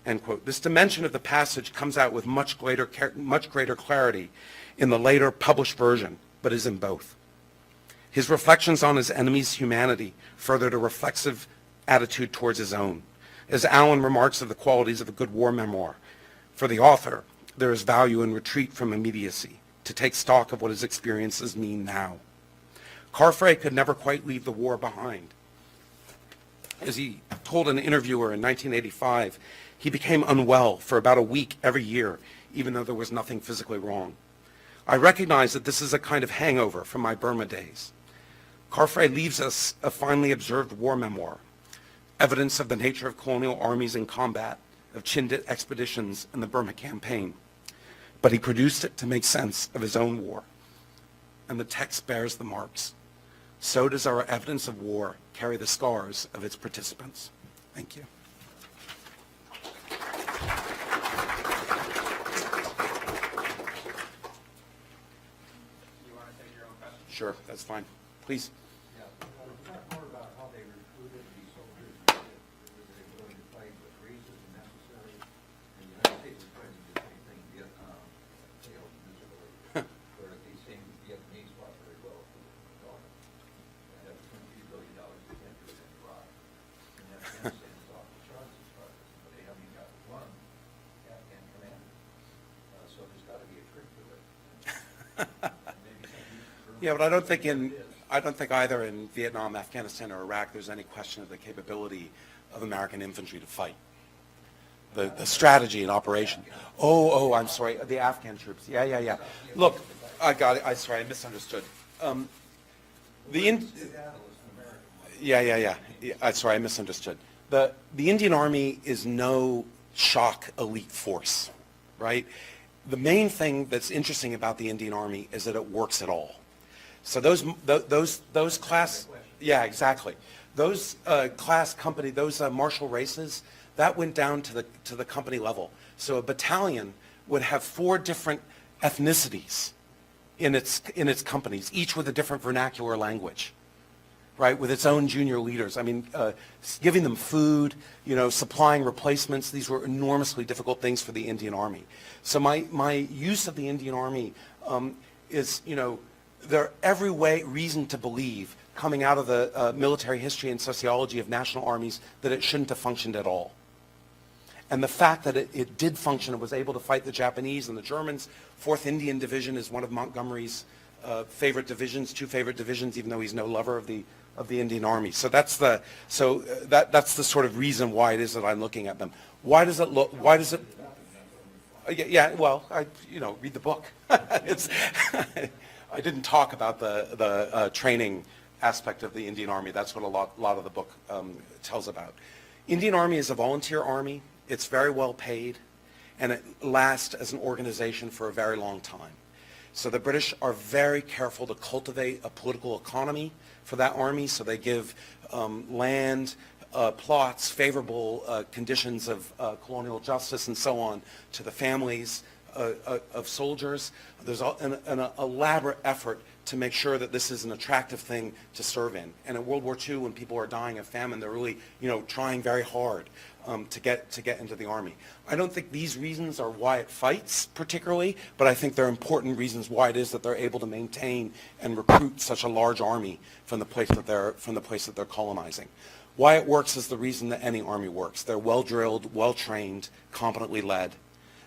End quote. This dimension of the passage comes out with much greater clarity in the later published version, but is in both. His reflections on his enemy's humanity furthered a reflexive attitude towards his own. As Allen remarks of the qualities of a good war memoir, for the author, there is value in retreat from immediacy, to take stock of what his experiences mean now. Carfrae could never quite leave the war behind. As he told an interviewer in 1985, he became unwell for about a week every year, even though there was nothing physically wrong. I recognize that this is a kind of hangover from my Burma days. Carfrae leaves us a finely observed war memoir, evidence of the nature of colonial armies in combat, of Chindit expeditions and the Burma campaign. But he produced it to make sense of his own war, and the text bears the marks. So does our evidence of war carry the scars of its participants. Thank you. Sure, that's fine. Please. Yeah, talk more about how they recruited these soldiers, whether they were willing to fight with reasons necessary. And the United States was trying to do the same thing in Vietnam, failed miserably, where these same Vietnamese fought very well for the dollar. And that was $23 billion they can't do it in Iraq. And Afghanistan is off the charts as far as, but they haven't even got one Afghan commander. So there's got to be a trick to it. Yeah, but I don't think either in Vietnam, Afghanistan, or Iraq there's any question of the capability of American infantry to fight. The strategy and operation. Oh, I'm sorry, the Afghan troops. Yeah. Look, I got it. Sorry, I misunderstood. Yeah. Sorry, I misunderstood. The Indian Army is no shock elite force, right? The main thing that's interesting about the Indian Army is that it works at all. So those class, yeah, exactly. Those class company, those martial races, that went down to the company level. So a battalion would have 4 different ethnicities in its companies, each with a different vernacular language, right? With its own junior leaders. I mean, giving them food, supplying replacements. These were enormously difficult things for the Indian Army. So my use of the Indian Army is, there every reason to believe, coming out of the military history and sociology of national armies, that it shouldn't have functioned at all. And the fact that it did function and was able to fight the Japanese and the Germans. 4th Indian Division is one of Montgomery's favorite divisions, 2 favorite divisions, even though he's no lover of the Indian Army. So that's the sort of reason why it is that I'm looking at them. Why does it? Yeah. Well, read the book. I didn't talk about the training aspect of the Indian Army. That's what a lot of the book tells about. Indian Army is a volunteer army. It's very well paid, and it lasts as an organization for a very long time. So the British are very careful to cultivate a political economy for that army. So they give land, plots, favorable conditions of colonial justice and so on to the families of soldiers. There's an elaborate effort to make sure that this is an attractive thing to serve in. And in World War II, when people are dying of famine, they're really, trying very hard to get into the Army. I don't think these reasons are why it fights particularly, but I think they're important reasons why it is that they're able to maintain and recruit such a large army from the place that they're colonizing. Why it works is the reason that any army works. They're well-drilled, well-trained, competently led.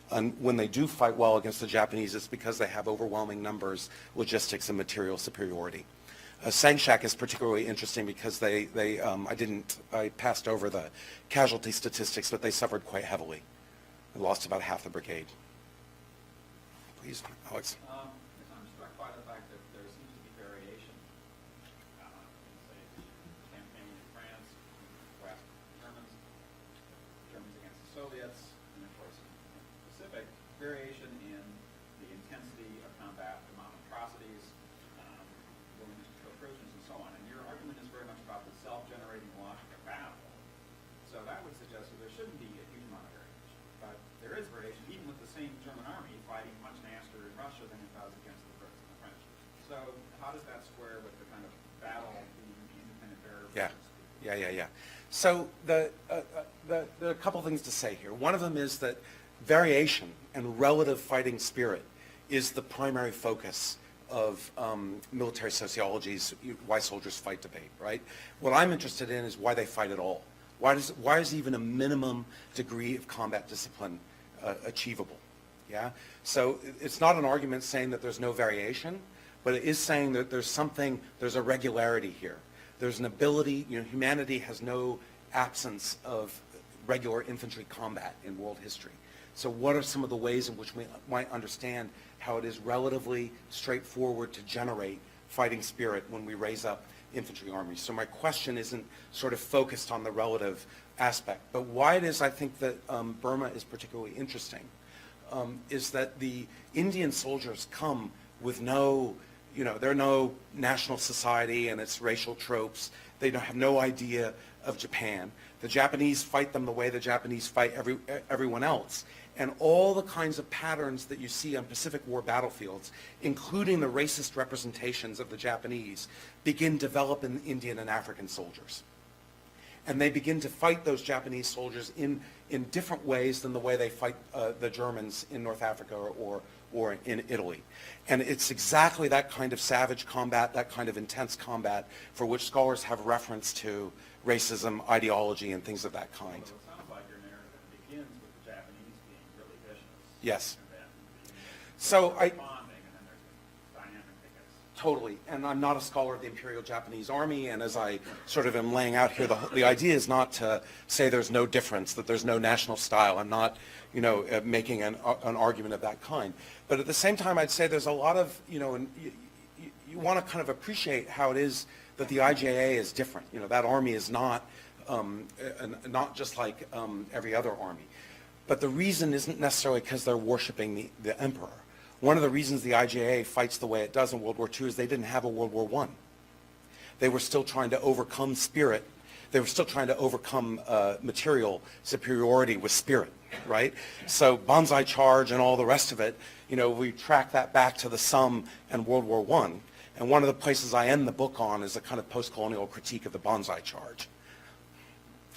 And when they do fight well against the Japanese, it's because they have overwhelming numbers, logistics, and material superiority. Sangshak is particularly interesting because I passed over the casualty statistics, but they suffered quite heavily. They lost about half the brigade. Please, Alex. I'm struck by the fact that there seems to be variation in, say, the campaign in France, West Germans against the Soviets, and of course in the Pacific, variation in the intensity of combat, the amount of atrocities, willingness to kill prisoners, and so on. And your argument is very much about the self-generating logic of battle. So that would suggest that there shouldn't be a huge amount of variation. But there is variation, even with the same German army fighting much nastier in Russia than it does against the Brits and the French. So how does that square with the kind of battle being independent variables? Yeah. So there are a couple things to say here. One of them is that variation and relative fighting spirit is the primary focus of military sociology's why soldiers fight debate, right? What I'm interested in is why they fight at all. Why is even a minimum degree of combat discipline achievable? Yeah. So it's not an argument saying that there's no variation, but it is saying that there's a regularity here. There's an ability, humanity has no absence of regular infantry combat in world history. So what are some of the ways in which we might understand how it is relatively straightforward to generate fighting spirit when we raise up infantry armies? So my question isn't sort of focused on the relative aspect, but why it is I think that Burma is particularly interesting is that the Indian soldiers come with they're no national society and its racial tropes. They have no idea of Japan. The Japanese fight them the way the Japanese fight everyone else. And all the kinds of patterns that you see on Pacific War battlefields, including the racist representations of the Japanese, begin developing Indian and African soldiers. And they begin to fight those Japanese soldiers in different ways than the way they fight the Germans in North Africa or in Italy. And it's exactly that kind of savage combat, that kind of intense combat, for which scholars have reference to racism, ideology, and things of that kind. So it sounds like your narrative begins with the Japanese being really vicious. Yes. And then So responding, and then there's a dynamic that gets... Totally, and I'm not a scholar of the Imperial Japanese Army, and as I sort of am laying out here, the idea is not to say there's no difference, that there's no national style. I'm not, making an argument of that kind. But at the same time, I'd say there's a lot of, and you want to kind of appreciate how it is that the IJA is different. That army is not just like every other army. But the reason isn't necessarily because they're worshiping the emperor. One of the reasons the IJA fights the way it does in World War II is they didn't have a World War I. They were still trying to overcome spirit. They were still trying to overcome material superiority with spirit, right? So Banzai Charge and all the rest of it, we track that back to the Somme and World War I. And one of the places I end the book on is a kind of post-colonial critique of the Banzai Charge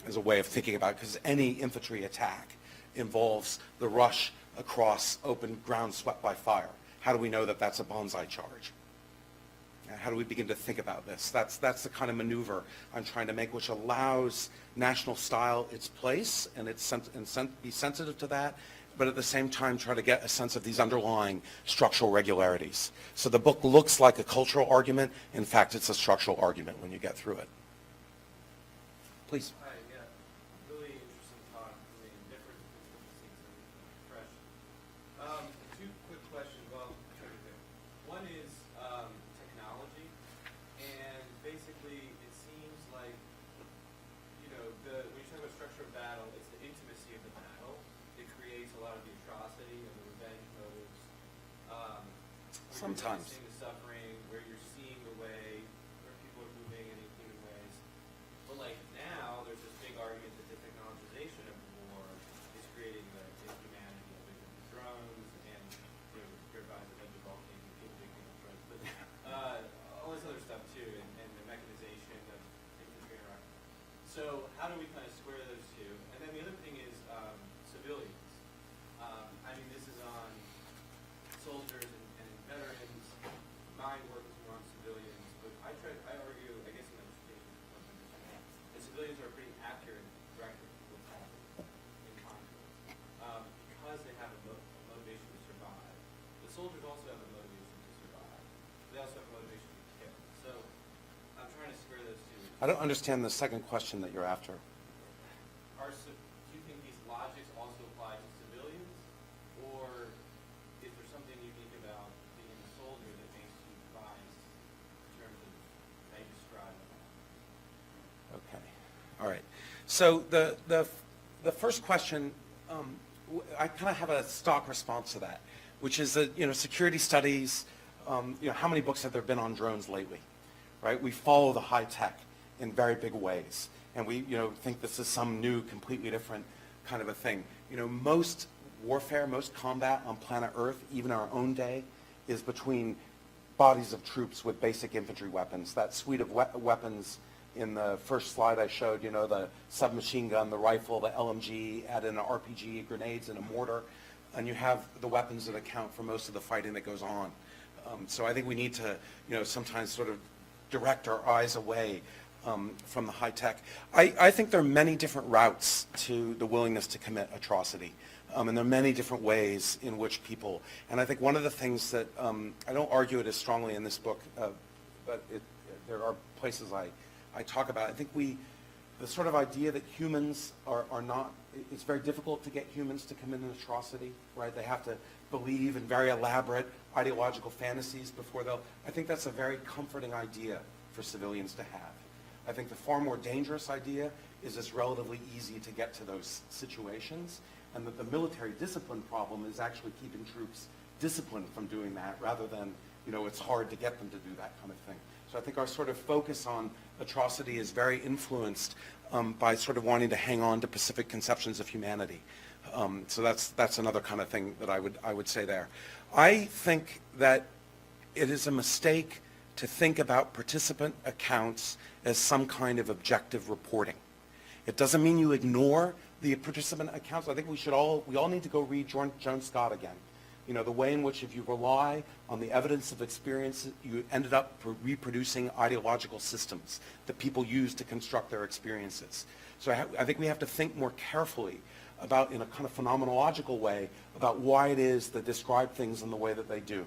as a way of thinking about it, because any infantry attack involves the rush across open ground swept by fire. How do we know that that's a Banzai Charge? How do we begin to think about this? That's the kind of maneuver I'm trying to make, which allows national style its place and be sensitive to that, but at the same time try to get a sense of these underlying structural regularities. So the book looks like a cultural argument. In fact, it's a structural argument when you get through it. Please. Hi, yeah. Really interesting talk. Really different seeing something fresh. Two quick questions. Well, one is technology, and basically it seems like, when you talk about structure of battle, it's the intimacy of the battle that creates a lot of the atrocity and the revenge motives. Sometimes. Where you're witnessing the suffering, where you're seeing the way, where people are moving in human ways. But like now, there's this big argument that the technologization of war is creating the inhumanity of the drones and your advisor mentioned volcanoes and people making drones. But I don't understand the second question that you're after. Do you think these logics also apply to civilians, or is there something unique about being a soldier that makes you biased in terms of how you describe it? Okay, all right. So the first question, I kind of have a stock response to that, which is that, security studies, how many books have there been on drones lately, right? We follow the high tech in very big ways, and we, think this is some new, completely different kind of a thing. Most warfare, most combat on planet Earth, even our own day, is between bodies of troops with basic infantry weapons. That suite of weapons in the first slide I showed, the submachine gun, the rifle, the LMG, add in an RPG, grenades, and a mortar, and you have the weapons that account for most of the fighting that goes on. So I think we need to, sometimes sort of direct our eyes away from the high tech. I think there are many different routes to the willingness to commit atrocity. And there are many different ways in which people, and I think one of the things that, I don't argue it as strongly in this book, but there are places I talk about. I think the sort of idea that humans are not, it's very difficult to get humans to commit an atrocity, right? They have to believe in very elaborate ideological fantasies before I think that's a very comforting idea for civilians to have. I think the far more dangerous idea is it's relatively easy to get to those situations, and that the military discipline problem is actually keeping troops disciplined from doing that rather than, it's hard to get them to do that kind of thing. So I think our sort of focus on atrocity is very influenced by sort of wanting to hang on to Pacific conceptions of humanity. So that's another kind of thing that I would say there. I think that it is a mistake to think about participant accounts as some kind of objective reporting. It doesn't mean you ignore the participant accounts. I think we all need to go read Joan Scott again. The way in which if you rely on the evidence of experience, you ended up reproducing ideological systems that people use to construct their experiences. So I think we have to think more carefully about, in a kind of phenomenological way, about why it is they describe things in the way that they do,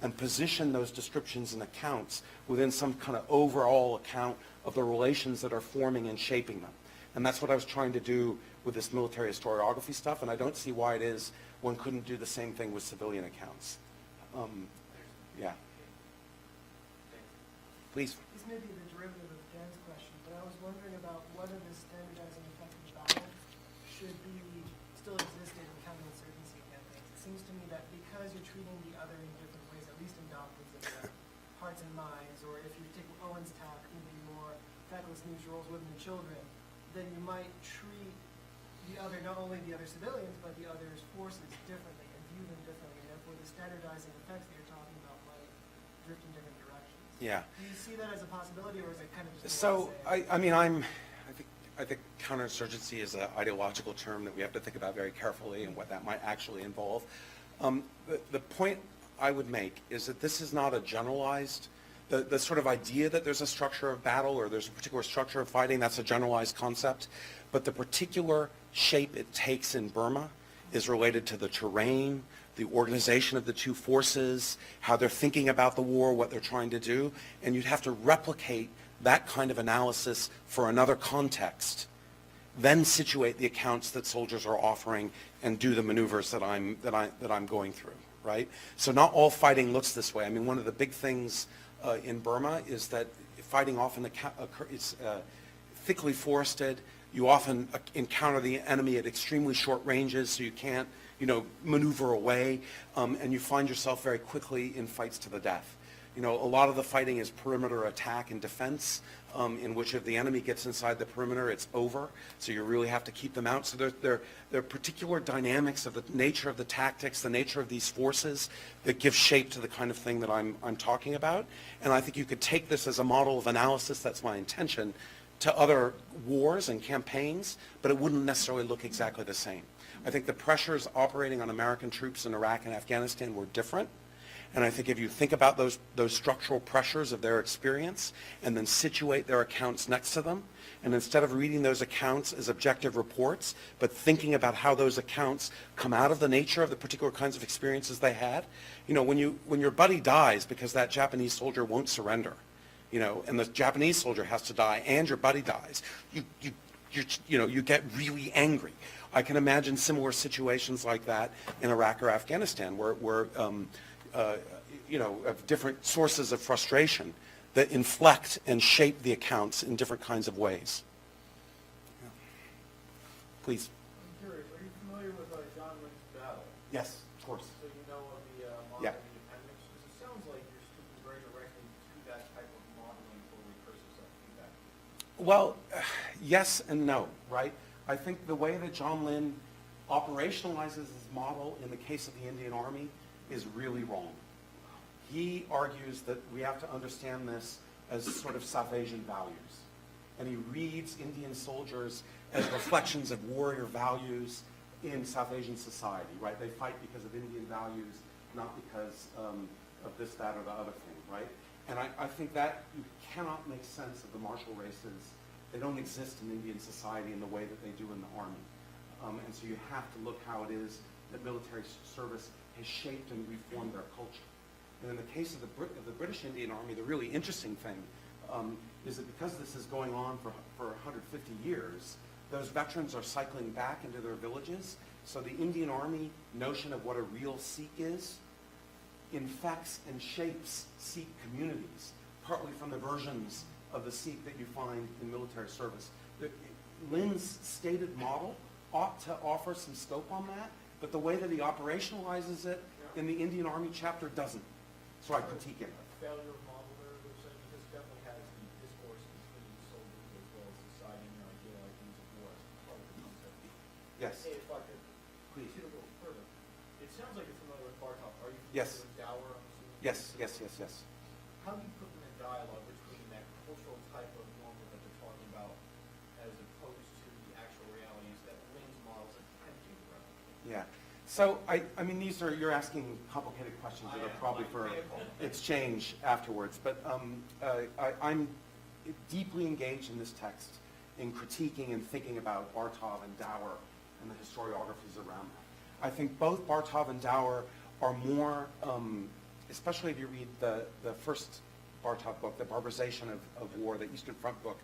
and position those descriptions and accounts within some kind of overall account of the relations that are forming and shaping them. And that's what I was trying to do with this military historiography stuff, and I don't see why it is one couldn't do the same thing with civilian accounts. Yeah. Please. This may be the derivative of Dan's question, but I was wondering about whether the standardizing effect of battle should be still exist in counterinsurgency campaigns. It seems to me that because you're treating the other in different ways, at least in doctrines of the hearts and minds, or if you take Owen's tack, maybe more feckless neutrals, women and children, then you might treat the other, not only the other civilians, but the other's forces differently and view them differently. And therefore, the standardizing effects that you're talking about might drift in different directions. Yeah. Do you see that as a possibility, or is it kind of just? So I think counterinsurgency is an ideological term that we have to think about very carefully and what that might actually involve. The point I would make is that this is not a generalized, the sort of idea that there's a structure of battle or there's a particular structure of fighting, that's a generalized concept. But the particular shape it takes in Burma is related to the terrain, the organization of the two forces, how they're thinking about the war, what they're trying to do, and you'd have to replicate that kind of analysis for another context, then situate the accounts that soldiers are offering and do the maneuvers that I'm going through, right? So not all fighting looks this way. I mean, one of the big things in Burma is that fighting often is thickly forested. You often encounter the enemy at extremely short ranges, so you can't, maneuver away, and you find yourself very quickly in fights to the death. A lot of the fighting is perimeter attack and defense, in which if the enemy gets inside the perimeter, it's over. So you really have to keep them out. So there are particular dynamics of the nature of the tactics, the nature of these forces that give shape to the kind of thing that I'm talking about. And I think you could take this as a model of analysis, that's my intention, to other wars and campaigns, but it wouldn't necessarily look exactly the same. I think the pressures operating on American troops in Iraq and Afghanistan were different. And I think if you think about those structural pressures of their experience and then situate their accounts next to them, and instead of reading those accounts as objective reports, but thinking about how those accounts come out of the nature of the particular kinds of experiences they had, when your buddy dies because that Japanese soldier won't surrender, and the Japanese soldier has to die and your buddy dies, you get really angry. I can imagine similar situations like that in Iraq or Afghanistan where of different sources of frustration that inflect and shape the accounts in different kinds of ways. Yeah. Please. I'm curious, are you familiar with John Lynn's battle? Yes, of course. So you know of the model Yeah. of independence? Because it sounds like you're speaking very directly to that type of modeling for recursive self-feedback. Well, yes and no, right? I think the way that John Lynn operationalizes his model in the case of the Indian Army is really wrong. He argues that we have to understand this as sort of South Asian values. And he reads Indian soldiers as reflections of warrior values in South Asian society, right? They fight because of Indian values, not because of this, that, or the other thing, right? And I think that you cannot make sense of the martial races. They don't exist in Indian society in the way that they do in the Army. And so you have to look how it is that military service has shaped and reformed their culture. And in the case of the British Indian Army, the really interesting thing is that because this is going on for 150 years, those veterans are cycling back into their villages. So the Indian Army notion of what a real Sikh is infects and shapes Sikh communities, partly from the versions of the Sikh that you find in military service. Lynn's stated model ought to offer some scope on that, but the way that he operationalizes it in the Indian Army chapter doesn't. So I critique it. Failure of model there, because this definitely has the discourse between soldiers as well as society and their ideologies of war as part of the concept. Yes. Hey, if I could Please. proceed a little further. It sounds like you're familiar with Bartok. Are you Yes. familiar with Dower? I'm assuming? Yes. How do you put them in dialogue between that cultural type of normal that they're talking about as opposed to the actual realities that Lynn's models attempt to replicate? Yeah. So, I mean, you're asking complicated questions that are probably for exchange afterwards, but I'm deeply engaged in this text in critiquing and thinking about Bartov and Dower and the historiographies around that. I think both Bartov and Dower are more, especially if you read the first Bartov book, The Barbarization of War, the Eastern Front book,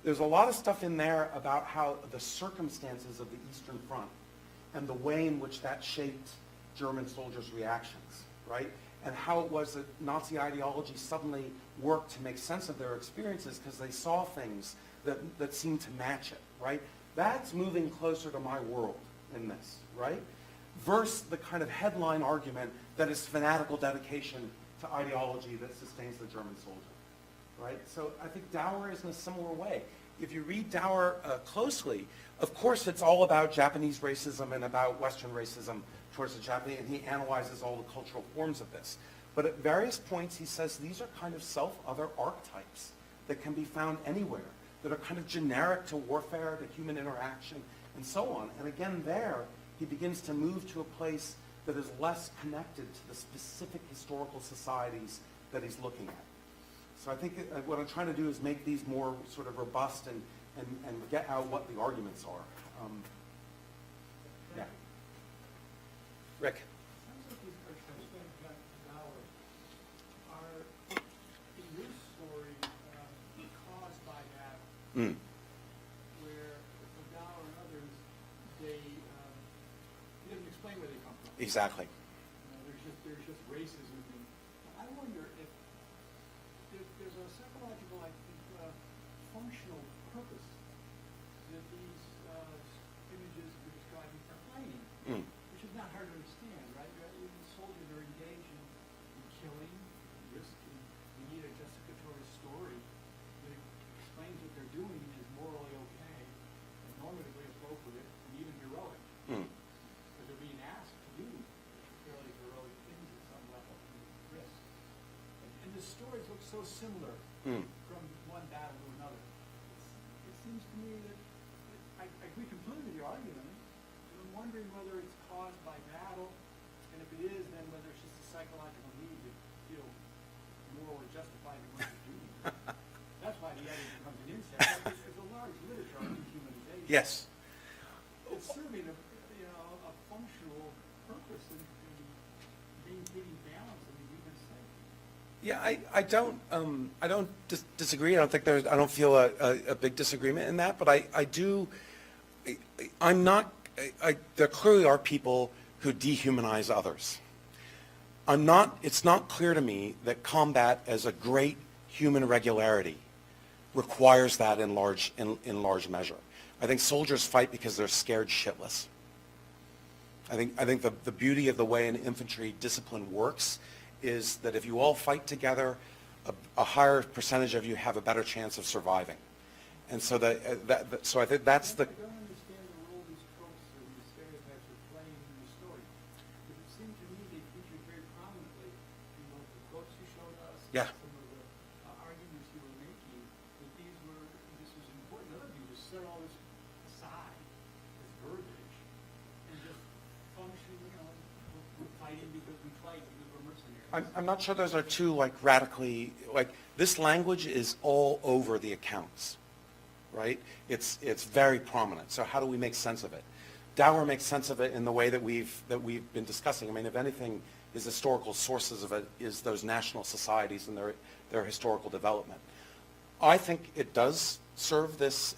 there's a lot of stuff in there about how the circumstances of the Eastern Front and the way in which that shaped German soldiers' reactions, right? And how it was that Nazi ideology suddenly worked to make sense of their experiences because they saw things that seemed to match it, right? That's moving closer to my world in this, right? Versus the kind of headline argument that is fanatical dedication to ideology that sustains the German soldier, right? So I think Dower is in a similar way. If you read Dower closely, of course it's all about Japanese racism and about Western racism towards the Japanese, and he analyzes all the cultural forms of this. But at various points he says these are kind of self-other archetypes that can be found anywhere, that are kind of generic to warfare, to human interaction, and so on. And again there, he begins to move to a place that is less connected to the specific historical societies that he's looking at. So I think what I'm trying to do is make these more sort of robust and get out what the arguments are. Yeah. Rick. Sounds like these questions that Dower are, in your story, caused by that, where for Dower and others, he doesn't explain where they come from. Exactly. There's just racism. I wonder if there's a psychological, I think, functional purpose that these images you're describing are playing, which is not hard to understand, right? The soldiers are engaged in killing, risk, and you need a justificatory story that explains what they're doing is morally okay, and normatively appropriate, and even heroic. But they're being asked to do fairly heroic things at some level of risk. And the stories look so similar from one battle to another. It seems to me that I agree completely with your argument. But I'm wondering whether it's caused by battle, and if it is, then whether it's just a psychological need to feel morally justified in what you're doing. That's why the editing becomes an insect. There's a large literature on dehumanization. Yes. It's serving a functional purpose in maintaining balance in the human psyche. Yeah, I don't disagree. I don't feel a big disagreement in that, but I do, I'm not, there clearly are people who dehumanize others. It's not clear to me that combat as a great human regularity requires that in large measure. I think soldiers fight because they're scared shitless. I think the beauty of the way an infantry discipline works is that if you all fight together, a higher percentage of you have a better chance of surviving. And so so I think that's the. I don't understand the role these tropes or these stereotypes are playing in the story. Because it seemed to me they featured very prominently in both the quotes you showed us, Yeah. some of the arguments you were making, that this was important. None of you just set all this aside as verbiage and just function, we're fighting because we fight because we're mercenaries. I'm not sure those are two radically, this language is all over the accounts, right? It's very prominent. So how do we make sense of it? Dower makes sense of it in the way that we've been discussing. I mean, if anything, his historical sources of it is those national societies and their historical development. I think it does serve this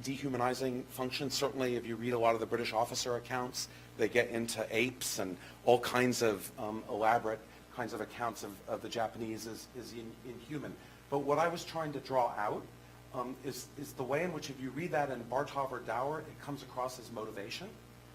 dehumanizing function. Certainly, if you read a lot of the British officer accounts, they get into apes and all kinds of elaborate kinds of accounts of the Japanese as inhuman. But what I was trying to draw out is the way in which, if you read that in Bartov or Dower, it comes across as motivation,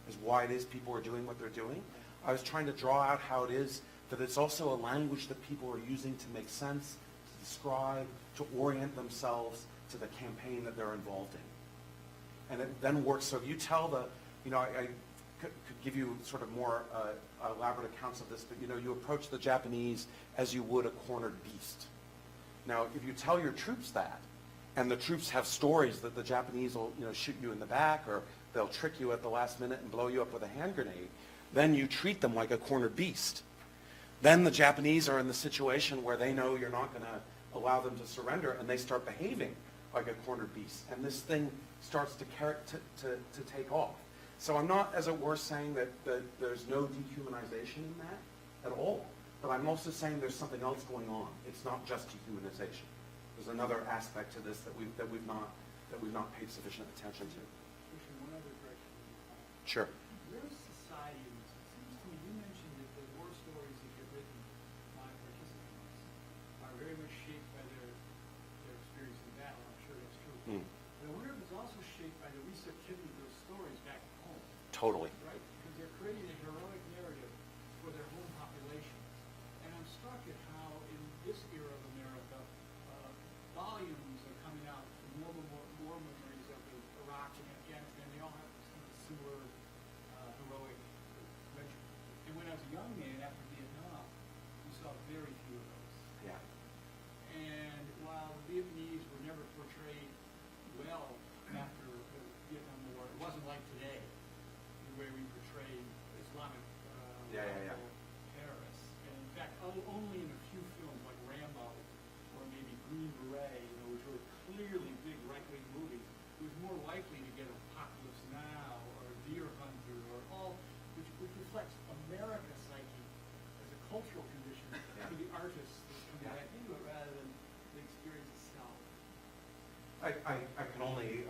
as why it is people are doing what they're doing. I was trying to draw out how it is that it's also a language that people are using to make sense, to describe, to orient themselves to the campaign that they're involved in. And it then works. So if you tell I could give you sort of more elaborate accounts of this, but you approach the Japanese as you would a cornered beast. Now, if you tell your troops that, and the troops have stories that the Japanese will shoot you in the back, or they'll trick you at the last minute and blow you up with a hand grenade, then you treat them like a cornered beast. Then the Japanese are in the situation where they know you're not going to allow them to surrender, and they start behaving like a cornered beast, and this thing starts to take off. So I'm not, as it were, saying that there's no dehumanization in that at all, but I'm also saying there's something else going on. It's not just dehumanization. There's another aspect to this that we've not paid sufficient attention to. Pushing one other direction. Sure. There's society, it seems to me, you mentioned that the war stories that get written by participants are very much shaped by their experience in battle. I'm sure that's true. But I wonder if it's also shaped by the receptivity of those stories back at home. Totally. Right? Because they're creating a heroic narrative for their home populations. And I'm struck at how in this era of America, volumes are coming out from war memories of Iraq and Afghanistan. They all have similar heroic legend. And when I was a young man after Vietnam, we saw very few of those. Yeah. And while the Vietnamese were never portrayed well after the Vietnam War, it wasn't like today, the way we portray Islamic terrorists. And in fact, only in a few films like Rambo or maybe Green Beret, which were clearly big right-wing movies, it was more likely to get Apocalypse Now or Deer Hunter or all, which reflects America's psyche as a cultural condition to the artists that come back into it rather than the experience itself. I can only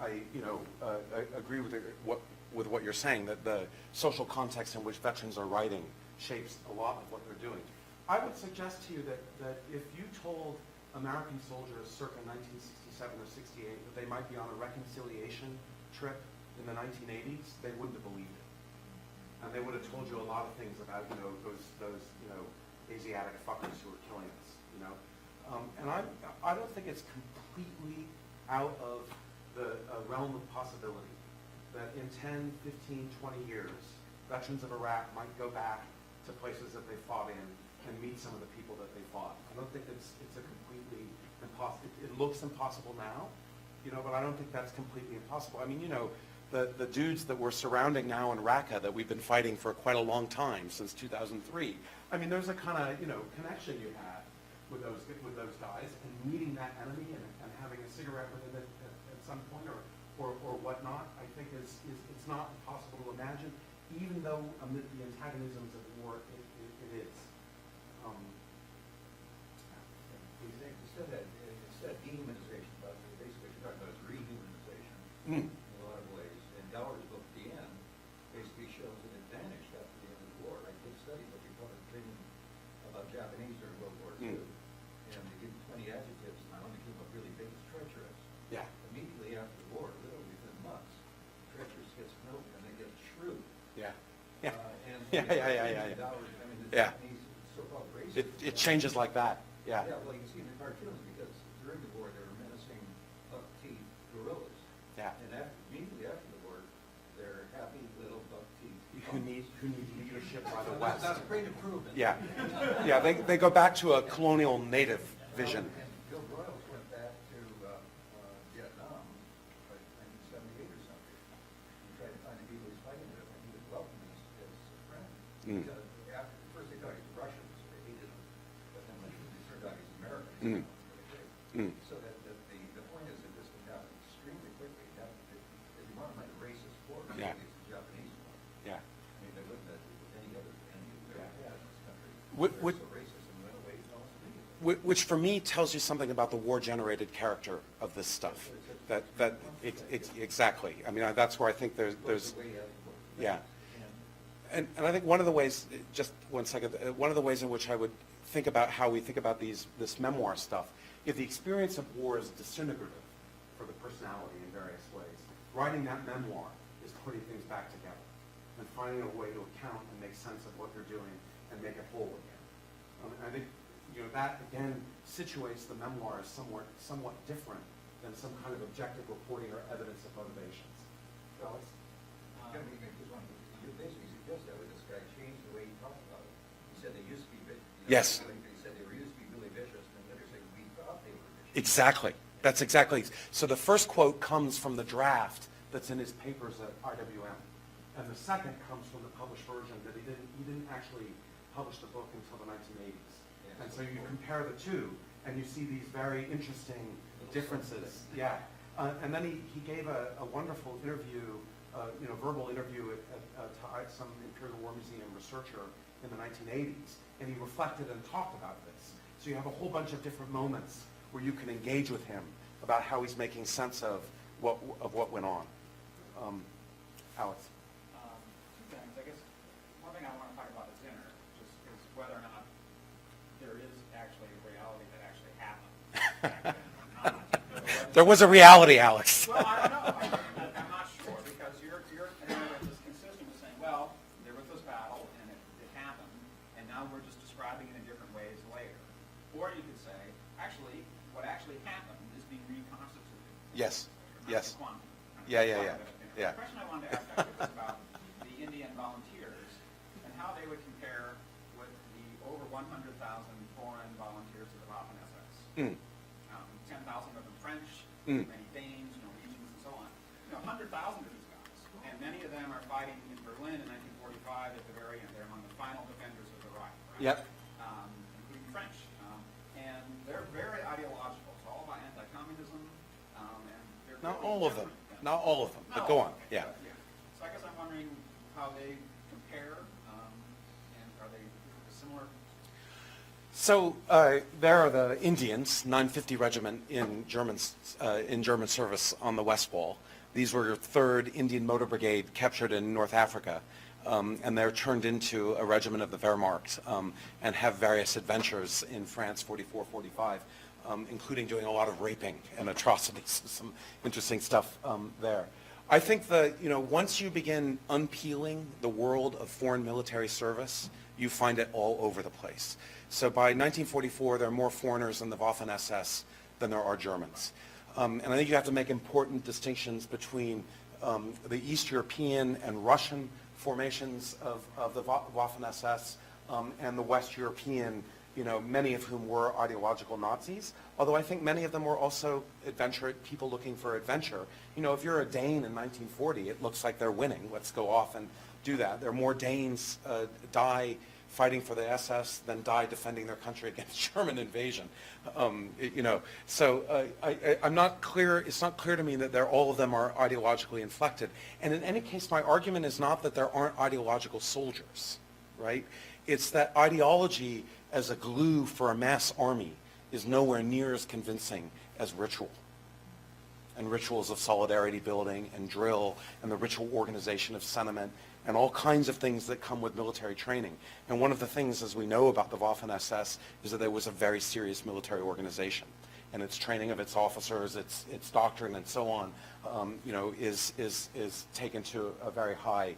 agree with what you're saying, that the social context in which veterans are writing shapes a lot of what they're doing. I would suggest to you that if you told American soldiers circa 1967 or 68 that they might be on a reconciliation trip in the 1980s, they wouldn't have believed it. And they would have told you a lot of things about those Asiatic fuckers who were killing us. And I don't think it's completely out of the realm of possibility that in 10, 15, 20 years, veterans of Iraq might go back to places that they fought in and meet some of the people that they fought. I don't think it's a completely impossible. It looks impossible now, but I don't think that's completely impossible. I mean, the dudes that we're surrounding now in Raqqa that we've been fighting for quite a long time, since 2003. I mean, there's a kind of connection you have with those guys, and meeting that enemy and having a cigarette with them at some point or whatnot. I think it's not impossible to imagine, even though amid the antagonisms of war, it is. in a lot of ways. And Dower's book, The End, basically shows an advantage after the end of the war. I did study what you public opinion about Japanese during World War II. And they give 20 adjectives, and one that came up really big is treacherous. Yeah. Immediately after the war, literally within months, treacherous gets promoted and they get shrewd. Yeah. Yeah. And Yeah. Dower's, I mean, the Yeah. Japanese so-called racists. It changes like that. Yeah. Yeah, well, you can see in the cartoons, because during the war, they were menacing buck-teeth guerrillas. Yeah. And immediately after the war, they're happy little buck-teeth. Who need leadership by the So West. That's a great improvement. Yeah. Yeah, they go back to a colonial native vision. And Bill Broyles went back to Vietnam, like 1978 or something. He tried to find the people he's fighting with, and he was welcomed as a friend. Because after, first they thought he was Russian, so they hated him. But then when it turned out he's American, he was really great. So that the point is that this can happen extremely quickly. If you want to make a racist war, Yeah. it's a Japanese war. Yeah. I mean, they wouldn't have any other enemy we've ever had in this country. Wh- They're wh- so racist and went away from us immediately. Which for me tells you something about the war-generated character of this stuff. Exactly. I mean, that's where I think there's The way yeah. And I think one of the ways, just 1 second, one of the ways in which I would think about how we think about this memoir stuff, if the experience of war is disintegrative for the personality in various ways, writing that memoir is putting things back together and finding a way to account and make sense of what they're doing and make it whole again. I think, that again situates the memoir as somewhat different than some kind of objective reporting or evidence of motivations. Alex? You basically suggest that with this guy changed the way he talked about it. He said they used to be, Yes. He said they used to be really vicious, and then they're saying we thought they were vicious. Exactly. That's exactly. So the first quote comes from the draft that's in his papers at IWM, and the second comes from the published version that he didn't actually publish the book until the 1980s. And so you compare the two, and you see these very interesting differences. Yeah. And then he gave a wonderful interview, verbal interview to some Imperial War Museum researcher in the 1980s, and he reflected and talked about this. So you have a whole bunch of different moments where you can engage with him about how he's making sense of what went on. Alex? Two things. I guess one thing I want to talk about at dinner is whether or not there is actually a reality that actually happened. There was a reality, Alex. Well, I don't know. I'm not sure, because your narrative is consistent with saying, well, there was this battle and it happened, and now we're just describing it in different ways later. Or you could say, actually, what actually happened is being reconstituted. Yes. Yes. Quantum. Yeah. The question I wanted to ask actually was about the Indian volunteers and how they would compare with the over 100,000 foreign volunteers of the Waffen-SS. 10,000 of them French, many Danes, Norwegians, and so on. 100,000 of these guys, and many of them are fighting in Berlin in 1945 at the very end. They're among the final defenders of the Reich, right? Yep. Including French. And they're very ideological. It's all about anti-communism, and they're Not really all of them. different. Not all of them. But go on. Yeah. So I guess I'm wondering how they compare, and are they similar? So there are the Indians, 950 Regiment in German service on the West Wall. These were 3rd Indian Motor Brigade captured in North Africa, and they're turned into a regiment of the Wehrmacht and have various adventures in France, 44, 45, including doing a lot of raping and atrocities, some interesting stuff there. I think once you begin unpeeling the world of foreign military service, you find it all over the place. So by 1944, there are more foreigners in the Waffen-SS than there are Germans. And I think you have to make important distinctions between the East European and Russian formations of the Waffen-SS and the West European, many of whom were ideological Nazis, although I think many of them were also people looking for adventure. If you're a Dane in 1940, it looks like they're winning. Let's go off and do that. There are more Danes die fighting for the SS than die defending their country against German invasion. So I'm not clear. It's not clear to me that all of them are ideologically inflected. And in any case, my argument is not that there aren't ideological soldiers, right? It's that ideology as a glue for a mass army is nowhere near as convincing as ritual. and rituals of solidarity building and drill and the ritual organization of sentiment and all kinds of things that come with military training. And one of the things, as we know about the Waffen-SS, is that there was a very serious military organization. And its training of its officers, its doctrine, and so on, is taken to a very high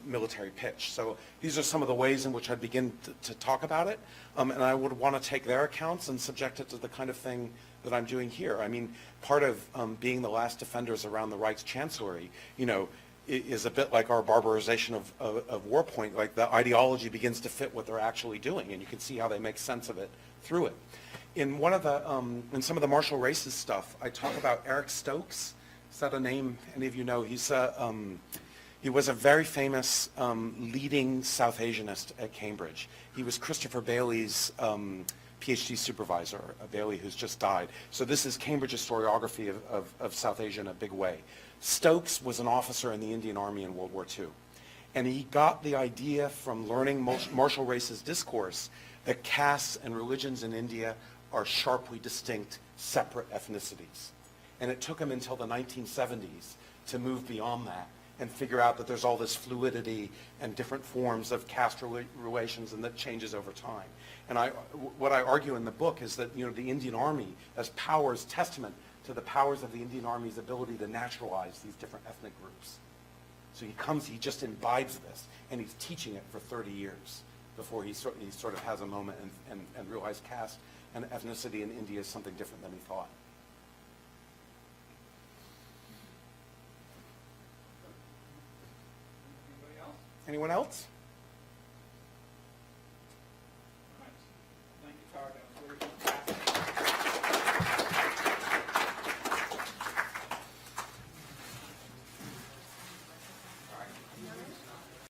military pitch. So these are some of the ways in which I begin to talk about it, and I would want to take their accounts and subject it to the kind of thing that I'm doing here. I mean, part of being the last defenders around the Reich's chancellery, is a bit like our barbarization of Warpoint. Like, the ideology begins to fit what they're actually doing, and you can see how they make sense of it through it. In one of the, in some of the martial races stuff, I talk about Eric Stokes. Is that a name any of you know? He was a very famous leading South Asianist at Cambridge. He was Christopher Bailey's PhD supervisor, Bailey, who's just died. So this is Cambridge historiography of South Asia in a big way. Stokes was an officer in the Indian Army in World War II. And he got the idea from learning martial races discourse that castes and religions in India are sharply distinct, separate ethnicities. And it took him until the 1970s to move beyond that and figure out that there's all this fluidity and different forms of caste relations, and that changes over time. And what I argue in the book is that, the Indian Army as power is testament to the powers of the Indian Army's ability to naturalize these different ethnic groups. So he just imbibes this, and he's teaching it for 30 years before he sort of has a moment and realizes caste and ethnicity in India is something different than he thought. Anybody else? Anyone else?